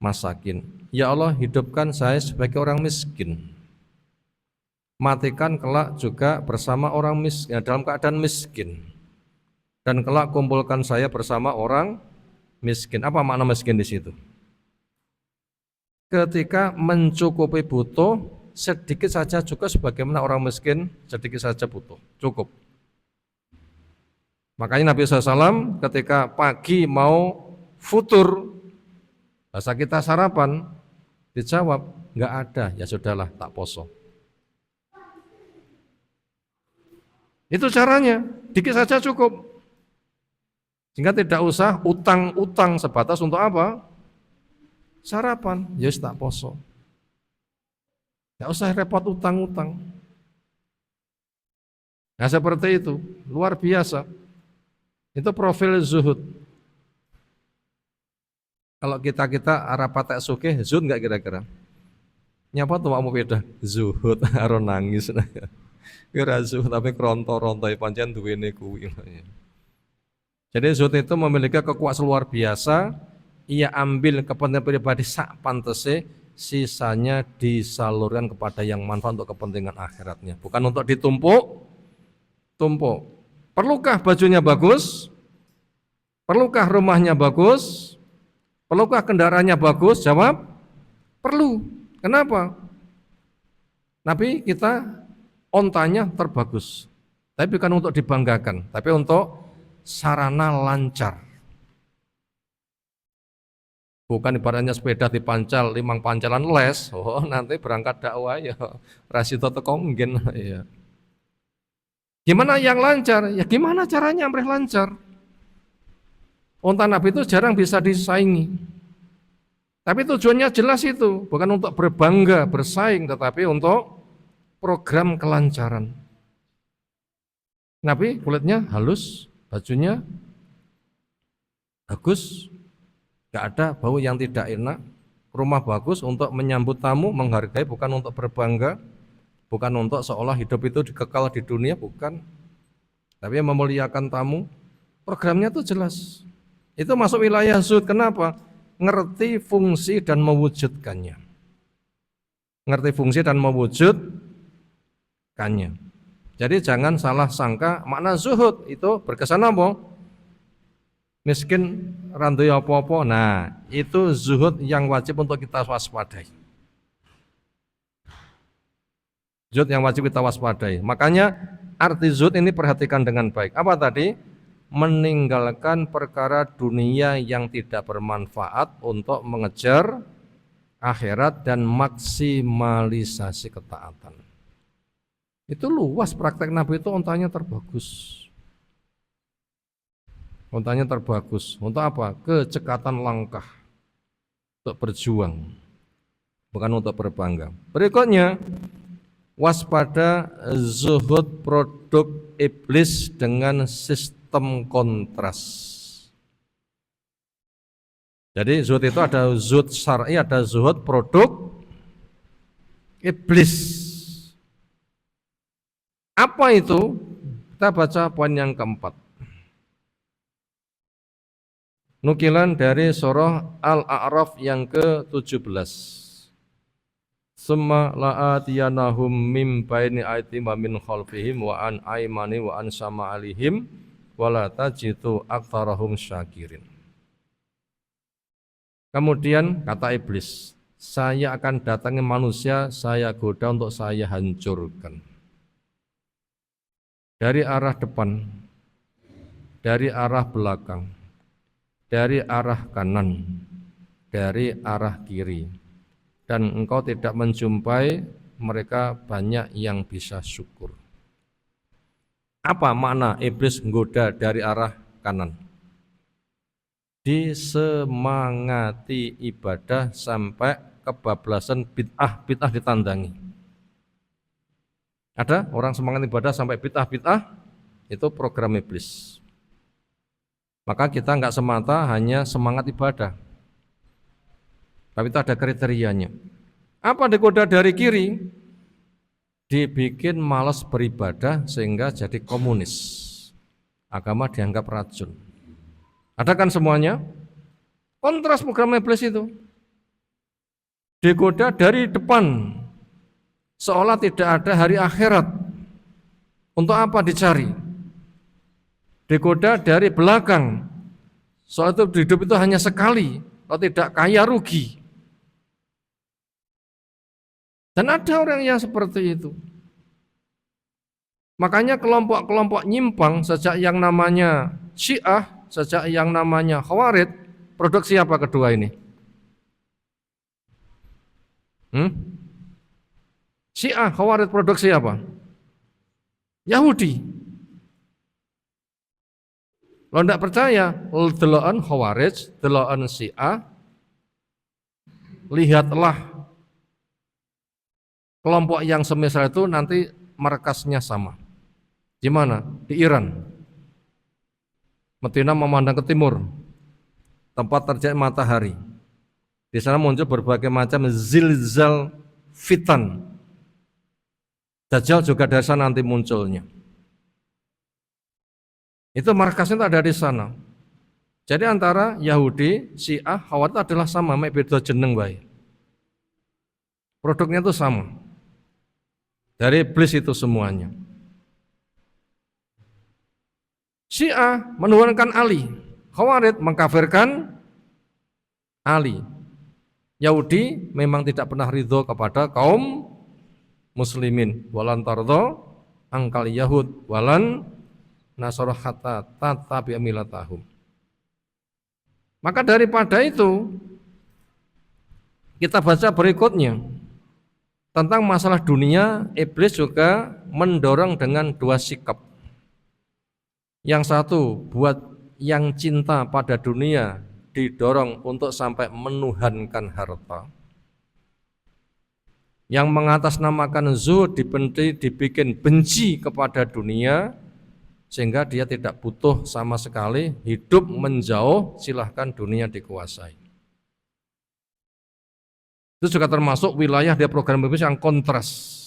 masakin. Ya Allah, hidupkan saya sebagai orang miskin, matikan kelak juga bersama orang miskin, dalam keadaan miskin, dan kelak kumpulkan saya bersama orang miskin. Apa makna miskin di situ? Ketika mencukupi butuh sedikit saja juga sebagaimana orang miskin sedikit saja butuh, cukup. Makanya Nabi SAW ketika pagi mau futur, bahasa kita sarapan, dijawab, enggak ada, ya sudahlah tak poso. Itu caranya, dikit saja cukup. Sehingga tidak usah utang-utang sebatas untuk apa? Sarapan, ya tak poso. Enggak usah repot utang-utang. Nah seperti itu, luar biasa. Itu profil zuhud. Kalau kita arah patek sugih, zuhud enggak kira-kira? Nyapa tuh mau beda? Zuhud, aro nangis. Kira zuhud tapi kronto-ronto pancen duwene kuwi. Jadi zuhud itu memiliki kekuasaan luar biasa. Ia ambil kepentingan pribadi sak pantese, sisanya disalurkan kepada yang manfaat untuk kepentingan akhiratnya, bukan untuk ditumpuk. Perlukah bajunya bagus? Perlukah rumahnya bagus? Perlukah kendaraannya bagus? Jawab, perlu. Kenapa? Nabi kita ontanya terbagus, tapi bukan untuk dibanggakan, tapi untuk sarana lancar. Bukan ibaratnya sepeda dipancal, limang pancalan les, nanti berangkat dakwah ya rasito teko mungkin ya. Gimana yang lancar? Ya gimana caranya amrih lancar? Unta Nabi itu jarang bisa disaingi. Tapi tujuannya jelas itu, bukan untuk berbangga, bersaing, tetapi untuk program kelancaran. Nabi kulitnya halus, bajunya bagus, gak ada bau yang tidak enak, rumah bagus untuk menyambut tamu, menghargai, bukan untuk berbangga, bukan untuk seolah hidup itu kekal di dunia, bukan. Tapi memuliakan tamu, programnya itu jelas. Itu masuk wilayah zuhud. Kenapa? Ngerti fungsi dan mewujudkannya. Ngerti fungsi dan mewujudkannya. Jadi jangan salah sangka makna zuhud itu berkesan apa? Miskin randuy apa-apa. Nah, itu zuhud yang wajib untuk kita waspadai. Zuhud yang wajib kita waspadai. Makanya arti zuhud ini perhatikan dengan baik. Apa tadi? Meninggalkan perkara dunia yang tidak bermanfaat untuk mengejar akhirat dan maksimalisasi ketaatan. Itu luas praktek Nabi itu ontanya terbagus. Ontanya terbagus. Untuk apa? Kecekatan langkah. Untuk berjuang. Bukan untuk berbangga. Berikutnya, waspada zuhud produk iblis dengan sistem kontras. Jadi zuhud itu ada zuhud syar'i, ada zuhud produk iblis. Apa itu? Kita baca poin yang keempat. Nukilan dari surah Al-A'raf yang ke-17. Summa la'atiyanahum mim baini aydihim wa min khalfihim wa an aymani wa an sama'alihim wala tajidu aktsarahum syakirin. Kemudian kata iblis, saya akan datangi manusia, saya goda untuk saya hancurkan. Dari arah depan, dari arah belakang, dari arah kanan, dari arah kiri. Dan engkau tidak menjumpai mereka banyak yang bisa syukur. Apa makna iblis menggoda dari arah kanan? Disemangati ibadah sampai kebablasan bid'ah ditandangi. Ada orang semangat ibadah sampai bid'ah-bid'ah, itu program iblis. Maka kita nggak semata hanya semangat ibadah, tapi itu ada kriterianya. Apa digoda dari kiri? Dibikin malas beribadah sehingga jadi komunis. Agama dianggap racun. Ada kan semuanya? Kontras program iblis itu. Digoda dari depan, seolah tidak ada hari akhirat. Untuk apa dicari? Digoda dari belakang, soal itu hidup itu hanya sekali, kalau tidak kaya rugi. Dan ada orang yang seperti itu. Makanya kelompok-kelompok nyimpang, sejak yang namanya Syiah, sejak yang namanya Khawarij, produksi apa kedua ini? Syiah, Khawarij produksi apa? Yahudi. Kalau tidak percaya, deloken Khawarij, deloken Syiah, lihatlah kelompok yang semisal itu nanti markasnya sama. Di mana? Di Iran. Medina memandang ke timur, tempat terjadi matahari. Di sana muncul berbagai macam zilzal fitan. Dajjal juga dari sana nanti munculnya. Itu markasnya itu ada di sana. Jadi antara Yahudi, Syiah, Khawarij adalah sama, mek beda jeneng wae. Produknya itu sama. Dari iblis itu semuanya. Syiah menuhankan Ali, Khawarij mengkafirkan Ali. Yahudi memang tidak pernah ridho kepada kaum muslimin. Walan tardha angkal Yahud walan nasara hatta tatabi milatahum. Maka daripada itu kita baca berikutnya tentang masalah dunia. Iblis juga mendorong dengan dua sikap. Yang satu, buat yang cinta pada dunia didorong untuk sampai menuhankan harta. Yang mengatasnamakan zuhud dibikin benci kepada dunia, sehingga dia tidak butuh sama sekali, hidup menjauh, silahkan dunia dikuasai. Itu juga termasuk wilayah dia program iblis yang kontras.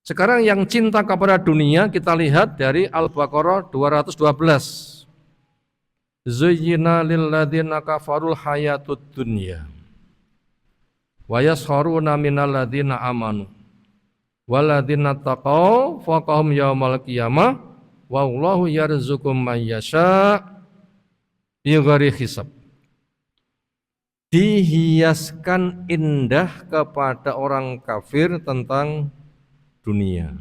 Sekarang yang cinta kepada dunia kita lihat dari Al-Baqarah 212. Zuyyina lilladzina kafarul hayatud dunya wa yaskharuna minal ladzina amanu walladzina taqaw faqahum yaumal qiyamah wallahu yarzuqu may yasha bighairi hisab. Dihiaskan indah kepada orang kafir tentang dunia.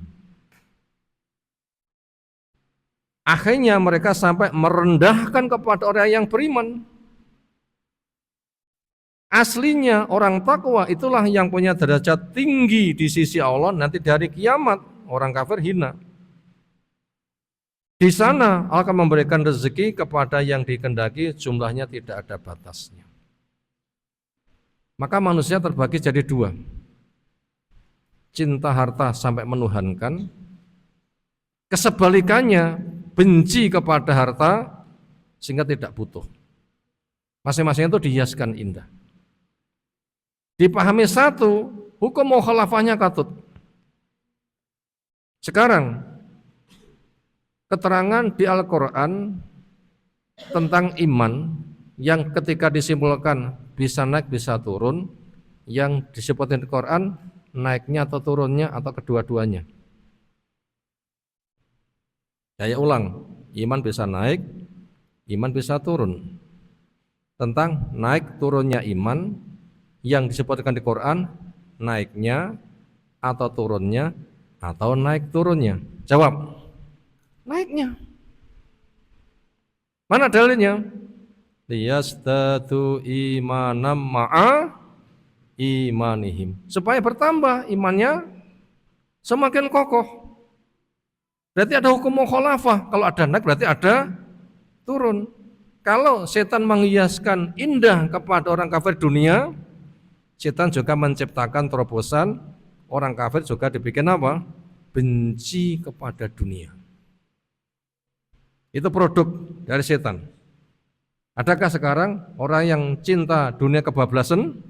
Akhirnya mereka sampai merendahkan kepada orang yang beriman. Aslinya orang takwa itulah yang punya derajat tinggi di sisi Allah nanti dari kiamat. Orang kafir hina. Di sana Allah akan memberikan rezeki kepada yang dikehendaki, jumlahnya tidak ada batasnya. Maka manusia terbagi jadi dua. Cinta harta sampai menuhankan, kesebalikannya benci kepada harta sehingga tidak butuh. Masing-masing itu dihiaskan indah. Dipahami satu, hukum mukhalafahnya katut. Sekarang keterangan di Al-Quran tentang iman yang ketika disimpulkan bisa naik bisa turun, yang disebutkan di Quran naiknya atau turunnya atau kedua-duanya. Saya ulang, iman bisa naik, iman bisa turun. Tentang naik turunnya iman yang disebutkan di Quran, naiknya atau turunnya atau naik turunnya. Jawab, naiknya. Mana dalilnya? Liyastatu imanam ma'a imanihim, supaya bertambah imannya semakin kokoh. Berarti ada hukum mukhalafah. Kalau ada naik berarti ada turun. Kalau setan menghiaskan indah kepada orang kafir dunia, setan juga menciptakan terobosan orang kafir juga dibikin apa? benci kepada dunia. Itu produk dari setan. Adakah sekarang orang yang cinta dunia kebablasan?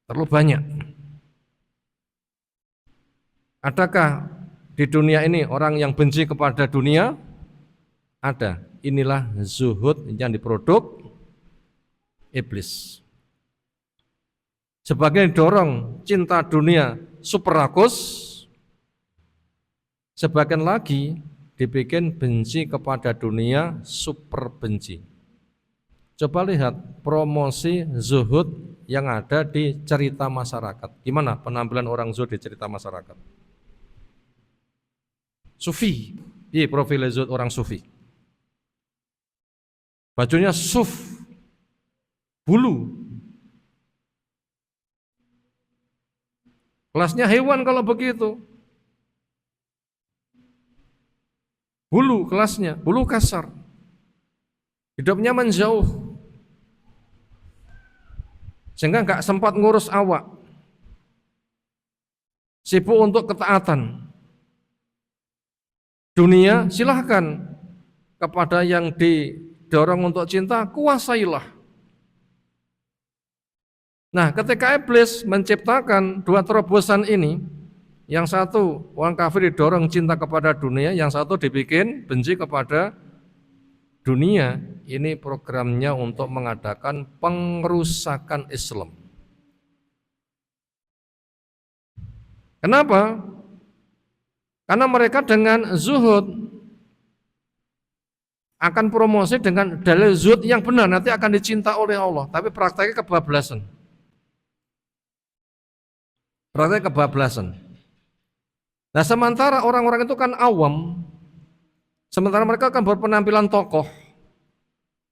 Terlalu banyak. Adakah di dunia ini orang yang benci kepada dunia? Ada. Inilah zuhud yang diproduk iblis. Sebagai dorong cinta dunia super rakus, sebagian lagi dibikin benci kepada dunia super benci. Coba lihat promosi zuhud yang ada di cerita masyarakat. Gimana penampilan orang zuhud di cerita masyarakat? Sufi, iya profil zuhud orang sufi. Bajunya suf, bulu. Kelasnya hewan kalau begitu. Bulu kelasnya, bulu kasar. Hidupnya menjauh. Sehingga enggak sempat ngurus awak. Sibuk untuk ketaatan. Dunia silahkan, kepada yang didorong untuk cinta, kuasailah. Nah, ketika iblis menciptakan dua terobosan ini, yang satu orang kafir didorong cinta kepada dunia, yang satu dibikin benci kepada dunia, ini programnya untuk mengadakan pengrusakan Islam. Kenapa? Karena mereka dengan zuhud akan promosi dengan dalil zuhud yang benar, nanti akan dicinta oleh Allah, tapi prakteknya kebablasan. Prakteknya kebablasan. Nah, sementara orang-orang itu kan awam, sementara mereka kan berpenampilan tokoh.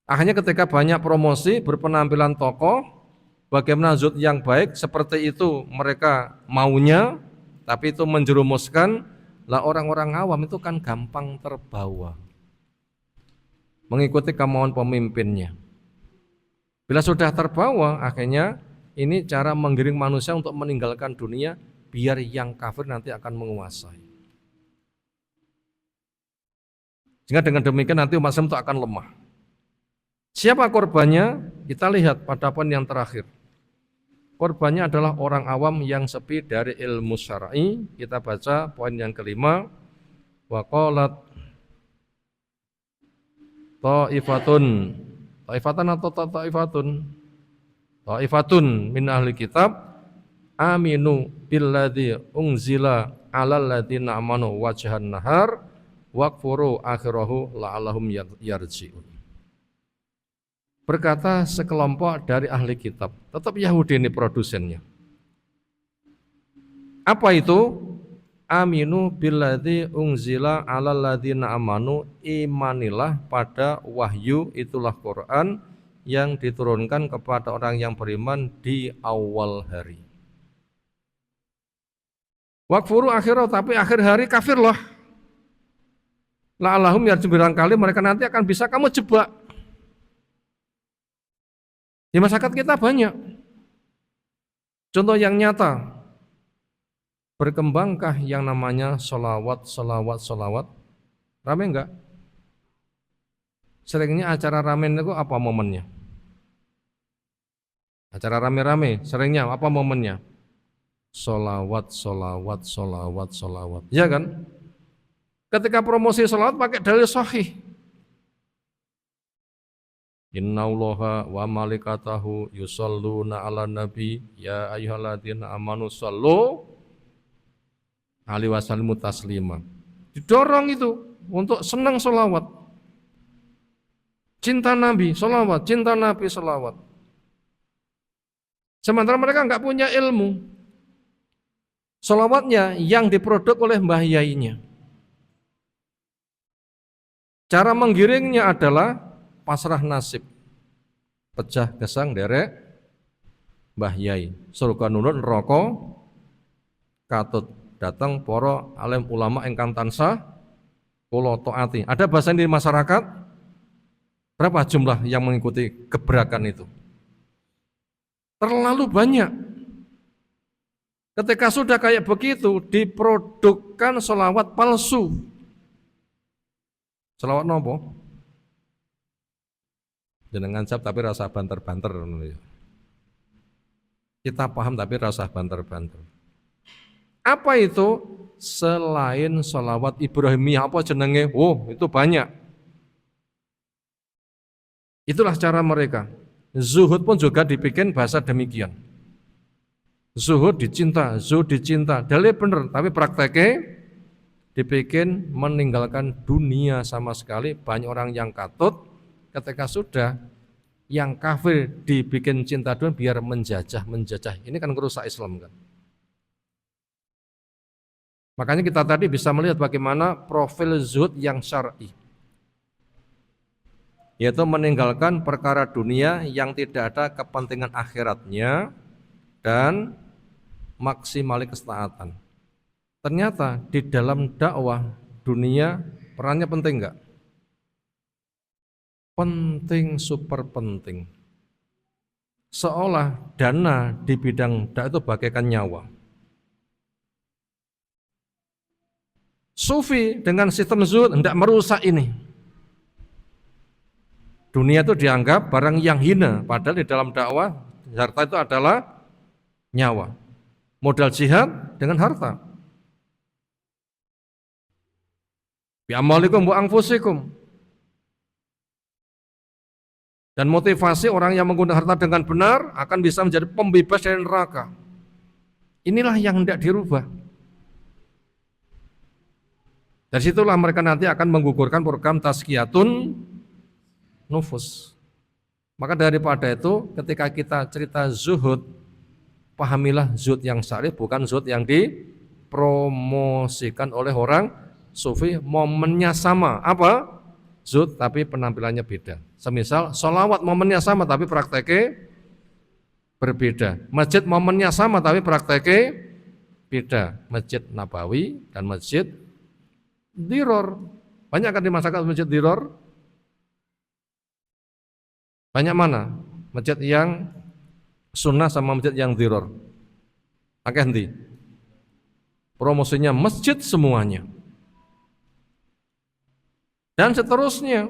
Akhirnya ketika banyak promosi berpenampilan tokoh, bagaimana zuhud yang baik, seperti itu mereka maunya, tapi itu menjerumuskan. Lah orang-orang awam itu kan gampang terbawa, mengikuti kemauan pemimpinnya. Bila sudah terbawa, akhirnya ini cara menggiring manusia untuk meninggalkan dunia, biar yang kafir nanti akan menguasai. Sehingga dengan demikian nanti umat Islam itu akan lemah. Siapa korbannya? Kita lihat pada poin yang terakhir. Korbannya adalah orang awam yang sepi dari ilmu syar'i. Kita baca poin yang kelima. Wa qalat ta'ifatun. Ta'ifatan atau ta'ifatun? Ta'ifatun min ahli kitab aminu billadzi unzila 'alal ladzina amanu wajhan nahar waqfuru akhirahu la'allahum yarji'un. Berkata sekelompok dari ahli kitab, tetap Yahudi ini produsennya. Apa itu? Aminu billadzi unzila 'alal ladzina amanu, imanilah pada wahyu, itulah Quran yang diturunkan kepada orang yang beriman di awal hari. Wakfuru akhirah, tapi akhir hari kafirlah. La'allahum yarji'un, barangkali mereka nanti akan bisa kamu jebak. Di masyarakat kita banyak contoh yang nyata. Berkembangkah yang namanya sholawat? Rame enggak? Seringnya acara rame itu apa momennya? Acara rame-rame, seringnya apa momennya? Sholawat. Ya kan? Ketika promosi sholawat pakai dalil sahih. Innallaha wa malaikatahu yusholluna 'alan nabi ya ayyuhalladzina amanu shollu alaihi wasallimu taslima. Didorong itu untuk senang sholawat. Cinta Nabi sholawat, cinta Nabi sholawat. Sementara mereka enggak punya ilmu. Sholawatnya yang diproduk oleh mbah yainya. Cara menggiringnya adalah pasrah nasib, pecah gesang derek mbah yai, surga nurun neraka katut datang para alim ulama ingkang tansah kula taati. Ada bahasa di masyarakat, berapa jumlah yang mengikuti gebrakan itu? Terlalu banyak. Ketika sudah kayak begitu, diprodukkan sholawat palsu. Sholawat nopo? Jenengan jawab tapi rasa banter-banter. Kita paham tapi rasa banter-banter. Apa itu? Selain sholawat Ibrahimiyah, apa jenenge? Oh, itu banyak. Itulah cara mereka. Zuhud pun juga dibikin bahasa demikian. Zuhud dicinta, zuhud dicinta. Dalil bener, tapi prakteknya dibikin meninggalkan dunia sama sekali. Banyak orang yang katut ketika sudah yang kafir dibikin cinta dunia biar menjajah. Ini kan merusak Islam kan. Makanya kita tadi bisa melihat bagaimana profil zuhud yang syar'i. Yaitu meninggalkan perkara dunia yang tidak ada kepentingan akhiratnya dan maksimali ketaatan. Ternyata di dalam dakwah dunia perannya penting enggak? Penting, super penting. Seolah dana di bidang dakwah itu bagaikan nyawa. Sufi dengan sistem zuhud hendak merusak ini. Dunia itu dianggap barang yang hina, padahal di dalam dakwah harta itu adalah nyawa. Modal jihad dengan harta. Bi amwalikum wa anfusikum. Dan motivasi orang yang menggunakan harta dengan benar akan bisa menjadi pembebas dari neraka. Inilah yang hendak dirubah. Dari situlah mereka nanti akan menggugurkan program tazkiyatun nufus. Maka daripada itu ketika kita cerita zuhud, pahamilah zuhud yang syar'i bukan zuhud yang dipromosikan oleh orang sufi. Momennya sama, apa? Zuhud tapi penampilannya beda. Semisal sholawat momennya sama tapi prakteknya berbeda. Masjid momennya sama tapi prakteknya beda. Masjid Nabawi dan Masjid Diror. Banyak kan di masyarakat masjid Diror? Banyak mana? Masjid yang sunnah sama masjid yang diror. Akeh ndi? Promosinya masjid semuanya. Dan seterusnya.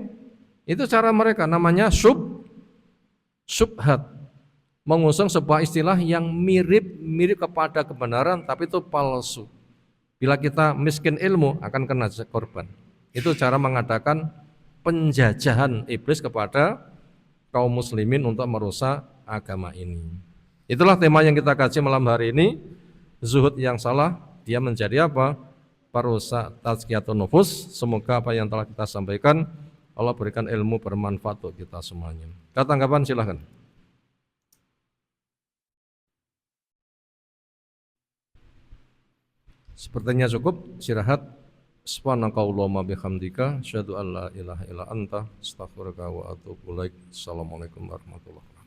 Itu cara mereka, namanya syubhat. Mengusung sebuah istilah yang mirip kepada kebenaran tapi itu palsu. Bila kita miskin ilmu akan kena korban. Itu cara mengadakan penjajahan iblis kepada kaum muslimin untuk merusak agama ini. Itulah tema yang kita kaji malam hari ini. Zuhud yang salah, dia menjadi apa? Perusak tazkiyatun nufus. Semoga apa yang telah kita sampaikan Allah berikan ilmu bermanfaat untuk kita semuanya. Ada tanggapan silahkan. Sepertinya cukup, istirahat. Subhanakallahumma bihamdika asyhadu an la ilaha illa anta astaghfiruka wa atubu ilaik. Assalamualaikum warahmatullahi wabarakatuh.